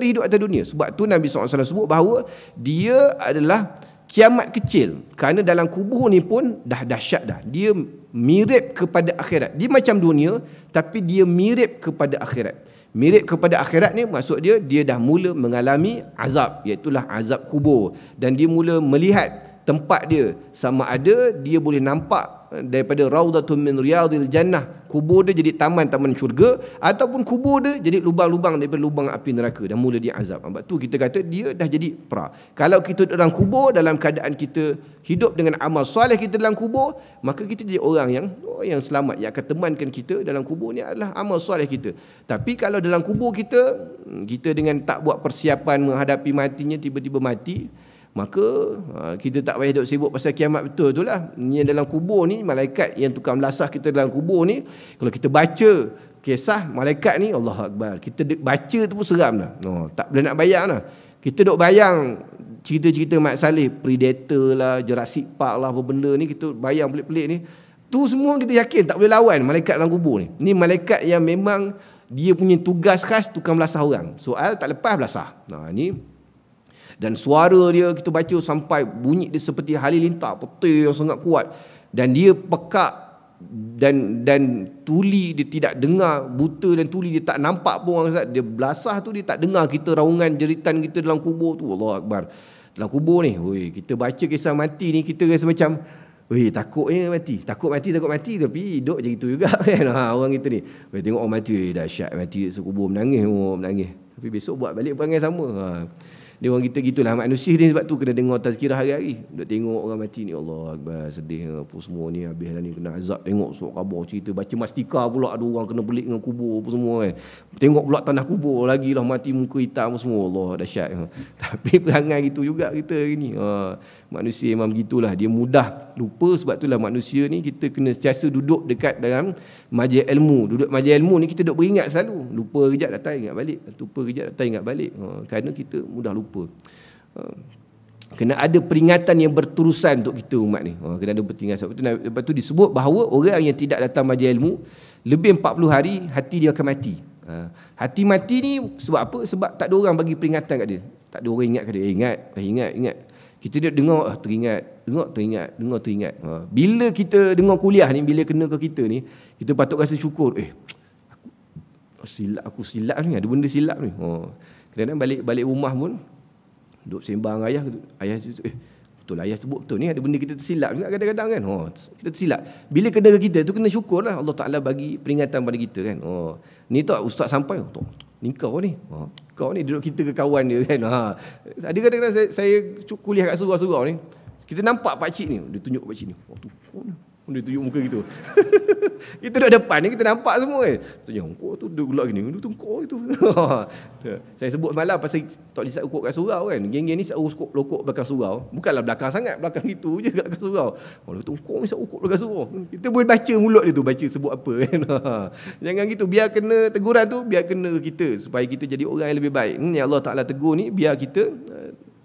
hidup atas dunia. Sebab tu Nabi SAW sebut bahawa dia adalah kiamat kecil. Kerana dalam kubur ni pun dah dahsyat dah. Dia mirip kepada akhirat. Dia macam dunia, tapi dia mirip kepada akhirat. Mirip kepada akhirat ni maksud dia dah mula mengalami azab, iaitulah azab kubur, dan dia mula melihat tempat dia, sama ada dia boleh nampak daripada raudatun min riyadil jannah, kubur dia jadi taman-taman syurga, ataupun kubur dia jadi lubang-lubang daripada lubang api neraka, dan mula dia azab. Sebab tu kita kata dia dah jadi pra. Kalau kita dalam kubur dalam keadaan kita hidup dengan amal soleh kita dalam kubur, maka kita jadi orang yang selamat. Yang akan temankan kita dalam kubur ni adalah amal soleh kita. Tapi kalau dalam kubur kita dengan tak buat persiapan menghadapi matinya, tiba-tiba mati, maka kita tak payah duk sibuk pasal kiamat. Betul tu lah. Yang dalam kubur ni, malaikat yang tukang melasah kita dalam kubur ni, kalau kita baca kisah malaikat ni, Allah Akbar, kita baca tu pun seram dah. Tak boleh nak bayang lah. Kita duk bayang cerita-cerita Mat Saleh, Predator lah, Jurassic Park lah, apa benda ni, kita bayang pelik-pelik ni. Tu semua kita yakin tak boleh lawan malaikat dalam kubur ni. Ni malaikat yang memang dia punya tugas khas tukang melasah orang. Soal tak lepas belasah. Ni. Dan suara dia kita baca sampai bunyi dia seperti halilintar, petir yang sangat kuat. Dan dia pekak dan tuli dia tidak dengar, buta dan tuli dia tak nampak pun orang. Dia belasah tu dia tak dengar kita raungan jeritan kita dalam kubur tu. Allah Akbar. Dalam kubur ni, kita baca kisah mati ni, kita rasa macam Takutnya mati. Takut mati tapi hidup je gitu juga kan. Orang kita ni. Tengok orang mati, dahsyat mati sekubur menangis. Tapi besok buat balik perangai sama. Dia orang kita gitulah manusia ni, sebab tu kena dengar tazkirah hari-hari. Duk tengok orang mati ni, Allah Akbar, sedih apa semua ni, habis dah ni kena azab. Tengok surat khabar cerita, baca mastika pula ada orang kena pelik dengan kubur apa semua kan. Tengok pula tanah kubur lagi lah, mati muka hitam semua, Allah dahsyat. Tapi perangai gitu juga kita hari ni. Manusia memang begitulah, dia mudah lupa. Sebab itulah manusia ni kita kena sentiasa duduk dekat dalam majlis ilmu. Duduk majlis ilmu ni kita duduk beringat selalu. Lupa kejap datang ingat balik, lupa kejap datang ingat balik. Kerana kita mudah lupa. Kena ada peringatan yang berterusan untuk kita umat ni. Kena ada peringatan. Lepas tu disebut bahawa orang yang tidak datang majlis ilmu lebih 40 hari, hati dia akan mati. Hati mati ni sebab apa? Sebab tak ada orang bagi peringatan kat dia. Tak ada orang ingat kat dia. Ingat. Kita dia dengar teringat. Bila kita dengar kuliah ni, bila kena ke kita ni, kita patut rasa syukur. Aku silap ni, ada benda silap ni. Kadang-kadang balik rumah pun duduk sembang ayah betul lah ayah sebut betul ni, ada benda kita tersilap juga kadang-kadang kan. Kita tersilap. Bila kena ke kita tu kena syukurlah Allah Taala bagi peringatan pada kita kan. Ni tak ustaz sampai ni kau ni. Kau ni duduk kita ke kawan dia kan. Ada kadang-kadang saya kuliah kat surau-surau ni, kita nampak pak cik ni, dia tunjuk pak cik ni. Tu kau ni. Dia tunjuk muka gitu. Kita duduk depan ni kita nampak semua kan. Tunjuk kau tu duduk gelak gini, tu kau itu. Saya sebut malam pasal tak disat ukuk kat surau kan. Geng-geng ni sat lokok belakang surau. Bukanlah belakang sangat, belakang gitu je kat belakang surau. Dia tu kau ni sat ukuk belakang surau. Kita boleh baca mulut dia tu, baca sebut apa kan. Jangan gitu, biar kena teguran tu, biar kena kita supaya kita jadi orang yang lebih baik. Ni Allah Taala tegur ni biar kita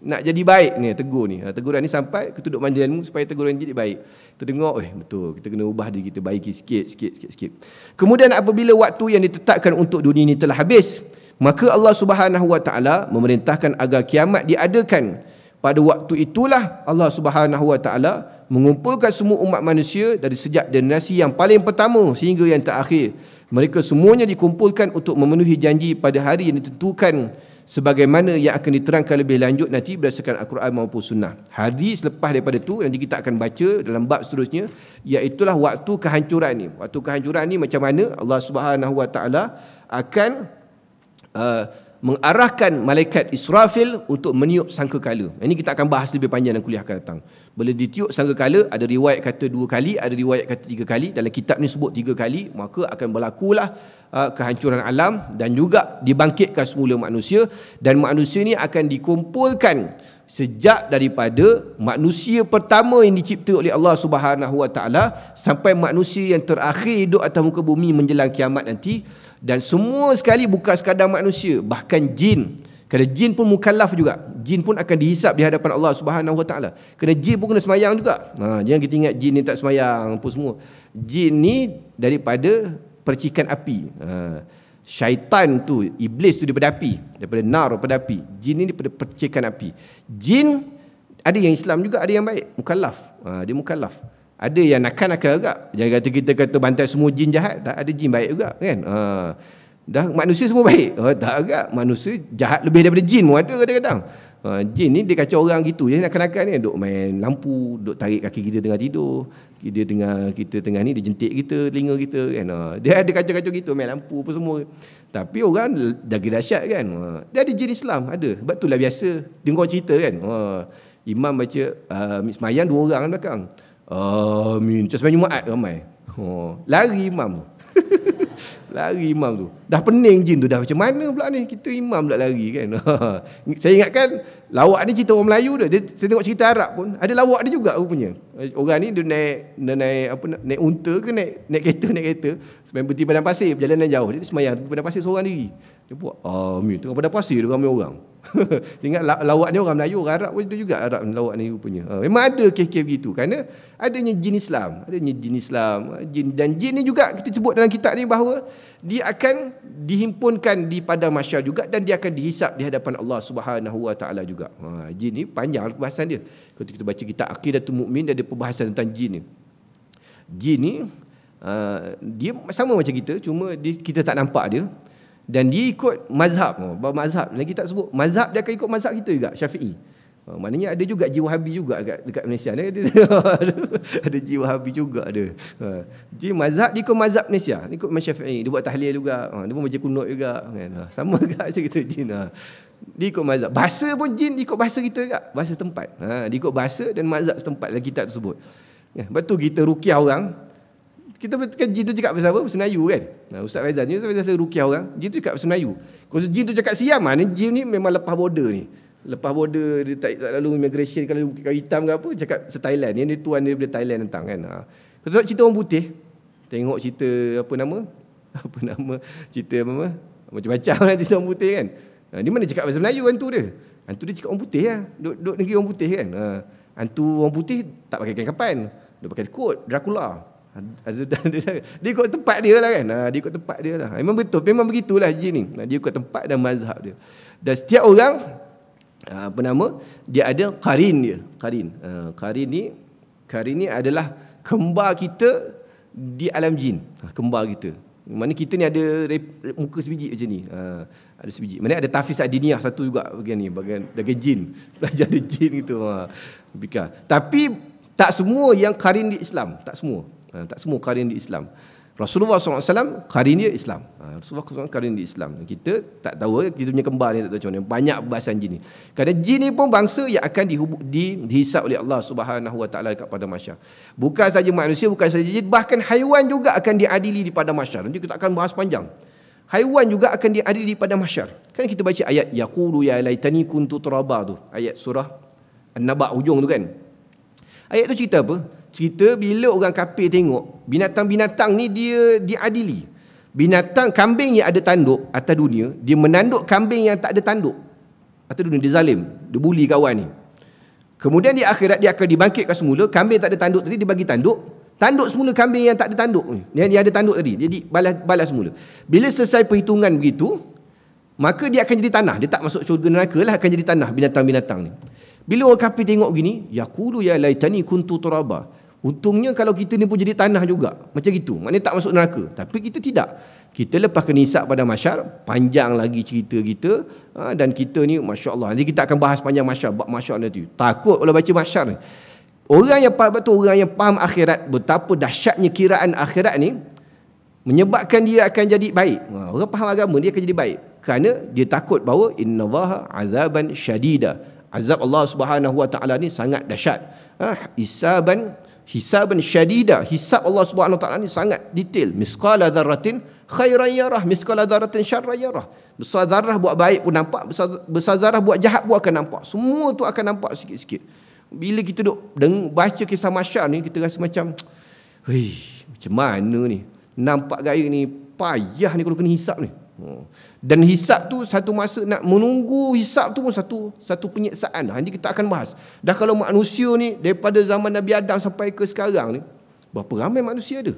nak jadi baik ni, tegur ni. Teguran ni sampai kita duduk manja ilmu supaya teguran jadi baik. Kita dengar, betul, kita kena ubah diri kita, baiki sikit. Kemudian apabila waktu yang ditetapkan untuk dunia ini telah habis, maka Allah Subhanahu Wa Taala memerintahkan agar kiamat diadakan. Pada waktu itulah Allah Subhanahu Wa Taala mengumpulkan semua umat manusia dari sejak generasi yang paling pertama sehingga yang terakhir. Mereka semuanya dikumpulkan untuk memenuhi janji pada hari yang ditentukan, sebagaimana yang akan diterangkan lebih lanjut nanti berdasarkan Al-Quran maupun Sunnah. Hadis selepas daripada tu nanti kita akan baca dalam bab seterusnya, iaitulah waktu kehancuran ni. Waktu kehancuran ni macam mana Allah Subhanahu Wa Taala akan mengarahkan malaikat Israfil untuk meniup sangkakala. Ini kita akan bahas lebih panjang dalam kuliah akan datang. Bila ditiup sangkakala, ada riwayat kata 2 kali, ada riwayat kata 3 kali. Dalam kitab ni sebut 3 kali, maka akan berlakulah kehancuran alam dan juga dibangkitkan semula manusia, dan manusia ni akan dikumpulkan sejak daripada manusia pertama yang dicipta oleh Allah Subhanahu Wa Taala sampai manusia yang terakhir hidup atas muka bumi menjelang kiamat nanti. Dan semua sekali bukan sekadar manusia, bahkan jin. Kerana jin pun mukallaf juga. Jin pun akan dihisap di hadapan Allah Subhanahu Wa Taala. Kerana jin pun kena semayang juga. Jangan kita ingat jin ni tak semayang apa semua. Jin ni daripada percikan api. Syaitan tu, iblis tu daripada api, daripada nar, daripada api. Jin ni daripada percikan api. Jin ada yang Islam juga, ada yang baik, mukallaf. Dia mukallaf. Ada yang nakal-nakal juga. Jangan kata kita kata bantai semua jin jahat. Tak, ada jin baik juga kan. Dah manusia semua baik. Tak agak, manusia jahat lebih daripada jin pun ada kadang-kadang. Jin ni dia kacau orang gitu je, nakal-nakal ni duk main lampu, duk tarik kaki kita tengah tidur. Kita tengah ni dia jentik kita, telinga kita kan. Dia ada kacau-kacau gitu, main lampu apa semua. Tapi orang jaga dahsyat kan. Dia ada jin Islam, ada. Sebab itulah biasa dengar cerita kan. Imam baca semayang 2 orang belakang. Amin. Macam semayang Jumaat ramai. Lari imam. Lari imam tu. Dah pening jin tu, dah macam mana pula ni, kita imam pula lari kan. Saya ingatkan lawak ni cerita orang Melayu dia. Saya tengok cerita Arab pun ada lawak dia juga rupanya. Orang ni dia naik unta ke naik kereta sampai berhenti padang pasir, perjalanan jauh. Dia semayang di padang pasir seorang diri. Dia buat amin tengah padang pasir, ramai orang. Ingat lawak ni orang Melayu, orang Arab pun itu juga Arab lawak ni rupanya. Memang ada kes-kes begitu kerana adanya jin Islam, dan jin ni juga kita sebut dalam kitab ni bahawa dia akan dihimpunkan di padang mahsyar juga, dan dia akan dihisap di hadapan Allah Subhanahu Wa Taala juga. Jin ni panjang perbahasan dia. Kalau kita baca kitab Aqidatul Mukmin, dia ada perbahasan tentang jin ni. Jin ni dia sama macam kita, cuma kita tak nampak dia. Dan dia ikut mazhab. Mazhab lagi tak sebut. Mazhab dia akan ikut mazhab kita juga, Syafi'i. Maknanya ada juga jiwa Wahabi juga dekat Malaysia ni. Ada jiwa Wahabi juga ada. Jadi mazhab dia ikut mazhab Malaysia, dia ikut Imam Syafi'i, dia buat tahlil juga. Dia pun baca kunut juga kan. Sama juga macam kita jin. Dia ikut mazhab. Bahasa pun jin ikut bahasa kita juga, bahasa tempat. Dia ikut bahasa dan mazhab setempat dalam kitab tersebut. Lepas tu kita ruqyah orang, kita kan jin tu cakap bahasa apa? Bahasa Melayu kan. Ustaz Faizal selalu ruqyah orang, jin tu cakap bahasa Melayu. Kalau jin tu cakap Siam, mana jin ni memang lepas border ni. Lepas border dia tak lalu immigration, kalau hitam ke apa cakap se-Thailand. Ni tuan dia daripada Thailand datang kan. Kalau cerita orang putih, tengok cerita apa nama cerita apa macam-macam lah cerita orang putih kan. Dia mana cakap bahasa Melayu hantu dia. Hantu dia cakap orang putih lah. Duduk negeri orang putih kan. Hantu orang putih tak pakai kain kapan. Dia pakai kot Dracula. Dia ikut tempat dia lah kan. Dia ikut tempat dia lah. Memang betul, memang begitulah jin ni. Dia ikut tempat dan mazhab dia. Dan setiap orang dia ada qarin dia. Qarin ni adalah kembar kita di alam jin. Kembar kita. Mana kita ni ada muka sebiji macam ni. Ada sebiji. Mana ada tahfiz ad-diniyah satu juga bagian ni, bagian jin. Belajar ada jin gitu. Tapi tak semua yang qarin di Islam, tak semua qarin di Islam. Rasulullah SAW qarin dia Islam. Rasulullah SAW qarin di Islam. Kita tak tahu, kita punya kembar ni tak tahu macam mana. Banyak bahasan jin ni. Kerana jin ni pun bangsa yang akan dihisab oleh Allah Subhanahu Wa Taala dekat pada mahsyar. Bukan saja manusia, bukan saja jin, bahkan haiwan juga akan diadili di pada mahsyar. Nanti kita akan bahas panjang. Haiwan juga akan diadili pada mahsyar. Kan kita baca ayat yaqulu ya laitani kuntu turaba tu. Ayat surah An-Naba hujung tu kan. Ayat tu cerita apa? Cerita bila orang kafir tengok binatang-binatang ni dia diadili. Binatang, kambing yang ada tanduk atas dunia, dia menanduk kambing yang tak ada tanduk atas dunia. Dia zalim, dia buli kawan ni. Kemudian di akhirat dia akan dibangkitkan semula. Kambing tak ada tanduk tadi dia bagi tanduk. Tanduk semula kambing yang tak ada tanduk ni. Yang ada tanduk tadi, jadi balas semula. Bila selesai perhitungan begitu, maka dia akan jadi tanah. Dia tak masuk syurga neraka lah, akan jadi tanah binatang-binatang ni. Bila orang kafir tengok begini, yaqulu ya laitani kuntu turaba. Untungnya kalau kita ni pun jadi tanah juga. Macam gitu. Maknanya tak masuk neraka. Tapi kita tidak. Kita lepas kena hisab pada mahsyar, panjang lagi cerita kita. Dan kita ni, Masya Allah. Nanti kita akan bahas panjang mahsyar. Bab mahsyar nanti. Takut kalau baca mahsyar ni. Orang yang faham betul, orang yang faham akhirat, betapa dahsyatnya kiraan akhirat ni, menyebabkan dia akan jadi baik. Orang faham agama, dia akan jadi baik. Kerana dia takut bahawa innallaha azaban syadida. Azab Allah Subhanahu Wa Taala ni sangat dahsyat. Hisaban syadida. Hisab Allah Subhanahu Wa Taala ni sangat detail. Misqala dzarratin khairan yarah, misqala dzarratin syarran yarah. Besar zarah buat baik pun nampak, besar zarah buat jahat pun akan nampak. Semua tu akan nampak sikit-sikit. Bila kita duk baca kisah mahsyar ni, kita rasa macam macam mana ni? Nampak gaya ni payah ni kalau kena hisab ni. Dan hisab tu satu masa nak menunggu hisab tu pun satu penyiksaan. Nanti kita akan bahas. Dah kalau manusia ni daripada zaman Nabi Adam sampai ke sekarang ni, berapa ramai manusia ada?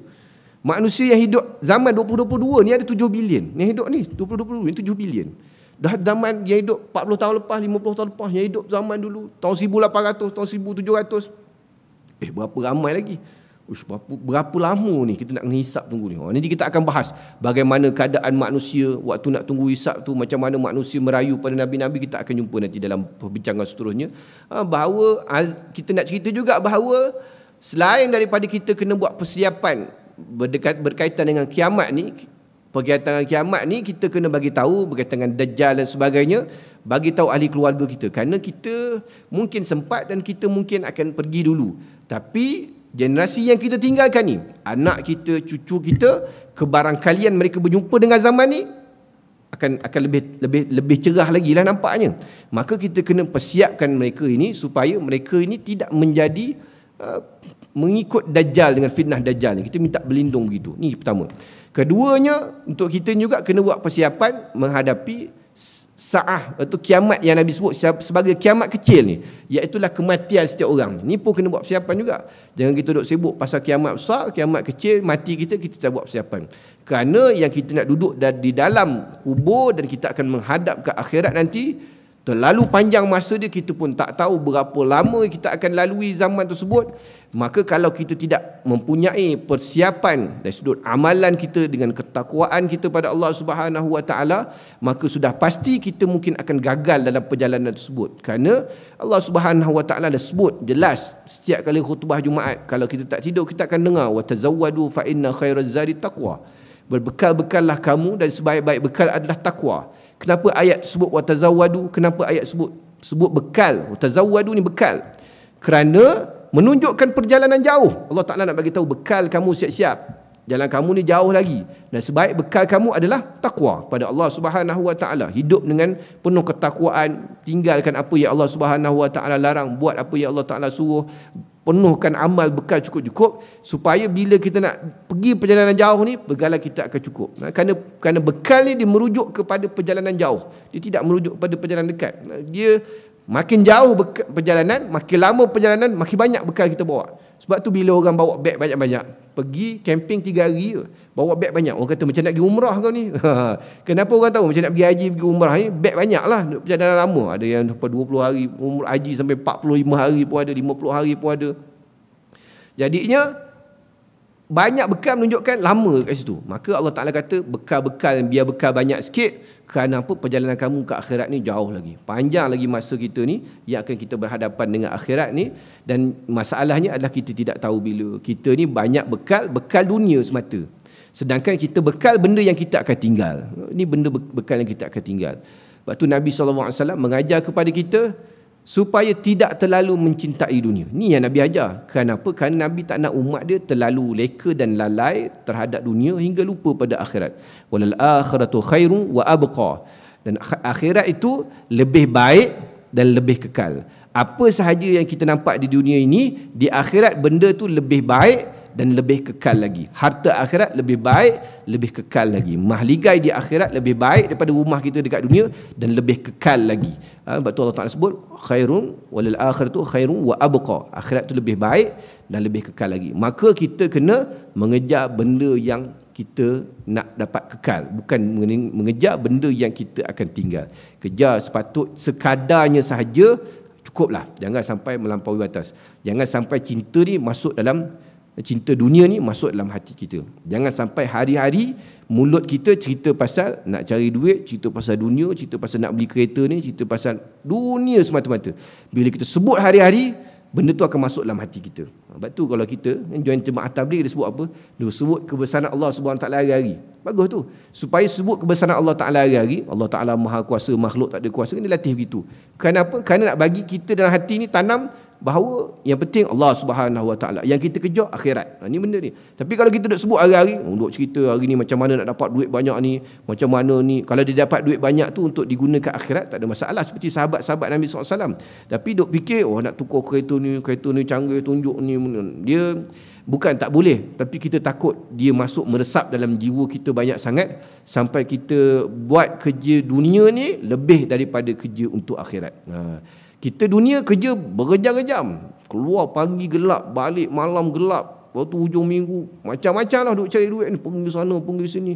Manusia yang hidup zaman 2022 ni ada 7 bilion. Yang hidup ni 2022 ni 7 bilion. Dah zaman yang hidup 40 tahun lepas, 50 tahun lepas, yang hidup zaman dulu tahun 1800, tahun 1700. Berapa ramai lagi? Berapa lama ni kita nak kena hisap tunggu ni. Nanti kita akan bahas bagaimana keadaan manusia waktu nak tunggu hisap tu, macam mana manusia merayu pada Nabi-Nabi. Kita akan jumpa nanti dalam perbincangan seterusnya. Bahawa kita nak cerita juga bahawa selain daripada kita kena buat persiapan berkaitan dengan kiamat ni, perkaitan dengan kiamat ni kita kena bagi tahu berkaitan dengan Dajjal dan sebagainya, bagi tahu ahli keluarga kita. Kerana kita mungkin sempat dan kita mungkin akan pergi dulu. Tapi generasi yang kita tinggalkan ni, anak kita, cucu kita, kebarangkalian mereka berjumpa dengan zaman ni akan lebih cerah lagi lah nampaknya. Maka kita kena persiapkan mereka ini supaya mereka ini tidak menjadi mengikut Dajjal dengan fitnah Dajjal ni. Kita minta berlindung begitu. Ni pertama. Keduanya, untuk kita juga kena buat persiapan menghadapi sa'ah atau kiamat yang Nabi sebut sebagai kiamat kecil ni, iaitulah kematian setiap orang. Ni pun kena buat persiapan juga. Jangan kita duduk sibuk pasal kiamat besar, kiamat kecil, mati kita tak buat persiapan. Kerana yang kita nak duduk di dalam kubur dan kita akan menghadap ke akhirat nanti, terlalu panjang masa dia, kita pun tak tahu berapa lama kita akan lalui zaman tersebut. Maka kalau kita tidak mempunyai persiapan dari sudut amalan kita dengan ketakwaan kita pada Allah Subhanahu Wa Taala, maka sudah pasti kita mungkin akan gagal dalam perjalanan tersebut. Kerana Allah Subhanahu Wa Taala dah sebut jelas setiap kali khutbah Jumaat, kalau kita tak tidur kita akan dengar wa tazawwadu fa inna khairaz zadi taqwa. Berbekal-bekallah kamu dan sebaik-baik bekal adalah takwa. Kenapa ayat sebut wa tazawwadu? Kenapa ayat sebut bekal? Wa tazawwadu ni bekal. Kerana menunjukkan perjalanan jauh. Allah Ta'ala nak bagi tahu bekal kamu siap-siap. Jalan kamu ni jauh lagi. Dan sebaik bekal kamu adalah takwa pada Allah Subhanahu Wa Ta'ala. Hidup dengan penuh ketakwaan, tinggalkan apa yang Allah Subhanahu Wa Ta'ala larang, buat apa yang Allah Ta'ala suruh, penuhkan amal bekal cukup-cukup, supaya bila kita nak pergi perjalanan jauh ni, bekalan kita akan cukup. Kerana bekal ni dia merujuk kepada perjalanan jauh. Dia tidak merujuk kepada perjalanan dekat. Dia makin jauh perjalanan, makin lama perjalanan, makin banyak bekal kita bawa. Sebab tu bila orang bawa beg banyak-banyak, pergi camping 3 hari je, bawa beg banyak, orang kata macam nak pergi umrah kau ni. Kenapa orang tahu macam nak pergi haji, pergi umrah ni, beg banyak lah, perjalanan lama. Ada yang 20 hari umrah haji sampai 45 hari pun ada, 50 hari pun ada. Jadinya banyak bekal menunjukkan lama kat situ. Maka Allah Ta'ala kata bekal-bekal, biar bekal banyak sikit. Kerana apa? Perjalanan kamu ke akhirat ni jauh lagi, panjang lagi masa kita ni yang akan kita berhadapan dengan akhirat ni. Dan masalahnya adalah kita tidak tahu bila. Kita ni banyak bekal dunia semata, sedangkan kita bekal benda yang kita akan tinggal. Ini benda bekal yang kita akan tinggal. Sebab tu Nabi SAW mengajar kepada kita supaya tidak terlalu mencintai dunia. Ni yang Nabi ajar. Kenapa? Kerana Nabi tak nak umat dia terlalu leka dan lalai terhadap dunia hingga lupa pada akhirat. Walal akhiratu khairun wa abqa. Dan akhirat itu lebih baik dan lebih kekal. Apa sahaja yang kita nampak di dunia ini, di akhirat benda tu lebih baik dan lebih kekal lagi. Harta akhirat lebih baik, lebih kekal lagi. Mahligai di akhirat lebih baik daripada rumah kita dekat dunia dan lebih kekal lagi. Sebab tu Allah Ta'ala sebut khairun walil akhiratu khairun wa abqa. Akhirat tu lebih baik dan lebih kekal lagi. Maka kita kena mengejar benda yang kita nak dapat kekal, bukan mengejar benda yang kita akan tinggal. Kejar sekadarnya sahaja cukuplah. Jangan sampai melampaui batas. Jangan sampai cinta dunia ni masuk dalam hati kita. Jangan sampai hari-hari mulut kita cerita pasal nak cari duit, cerita pasal dunia, cerita pasal nak beli kereta ni, cerita pasal dunia semata-mata. Bila kita sebut hari-hari, benda tu akan masuk dalam hati kita. Sebab tu kalau kita join jemaah tabligh, dia sebut apa? Dia sebut kebesaran Allah Subhanahu Taala hari-hari. Bagus tu. Supaya sebut kebesaran Allah Taala hari-hari, Allah Taala Maha Kuasa, makhluk tak ada kuasa, ni latih begitu. Kenapa? Kerana nak bagi kita dalam hati ni tanam bahawa yang penting Allah Subhanahu Wa Taala, yang kita kejar akhirat. Ni benda ni. Tapi kalau kita duk sebut hari-hari, duk cerita hari ni macam mana nak dapat duit banyak ni, macam mana ni, kalau dia dapat duit banyak tu untuk digunakan akhirat, tak ada masalah, seperti sahabat-sahabat Nabi SAW. Tapi duk fikir nak tukar kereta ni canggih, tunjuk ni, dia bukan tak boleh, tapi kita takut dia masuk meresap dalam jiwa kita banyak sangat sampai kita buat kerja dunia ni lebih daripada kerja untuk akhirat. Kita dunia kerja berjam-jam, keluar pagi gelap, balik malam gelap, waktu hujung minggu macam-macam lah duk cari duit ni, pergi sana pergi sini.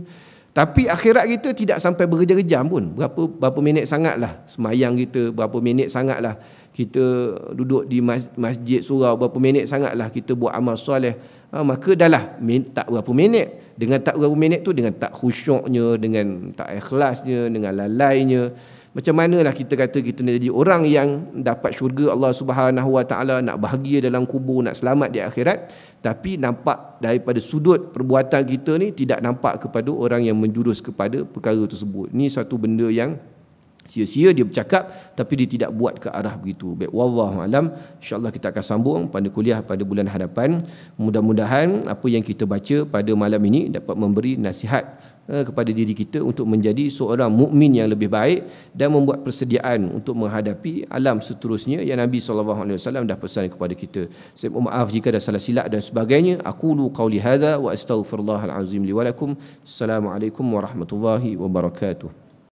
Tapi akhirat kita tidak sampai berjam-jam pun. Berapa minit sangatlah semayang kita, berapa minit sangatlah kita duduk di masjid surau, berapa minit sangatlah kita buat amal soleh. Maka dahlah tak berapa minit. Dengan tak berapa minit tu, dengan tak khusyuknya, dengan tak ikhlasnya, dengan lalainya, macam manalah kita kata kita nak jadi orang yang dapat syurga Allah Subhanahu Wa Taala, nak bahagia dalam kubur, nak selamat di akhirat, tapi nampak daripada sudut perbuatan kita ni tidak nampak kepada orang yang menjurus kepada perkara tersebut. Ni satu benda yang sia-sia dia bercakap tapi dia tidak buat ke arah begitu. Baik, wallahu alam. Insya-Allah kita akan sambung pada kuliah pada bulan hadapan. Mudah-mudahan apa yang kita baca pada malam ini dapat memberi nasihat kepada diri kita untuk menjadi seorang mukmin yang lebih baik dan membuat persediaan untuk menghadapi alam seterusnya yang Nabi SAW dah pesan kepada kita. Saya mohon maaf jika ada salah silap dan sebagainya. Aqulu qauli hadza wa astaghfirullahal azim li wa lakum. Assalamualaikum warahmatullahi wabarakatuh.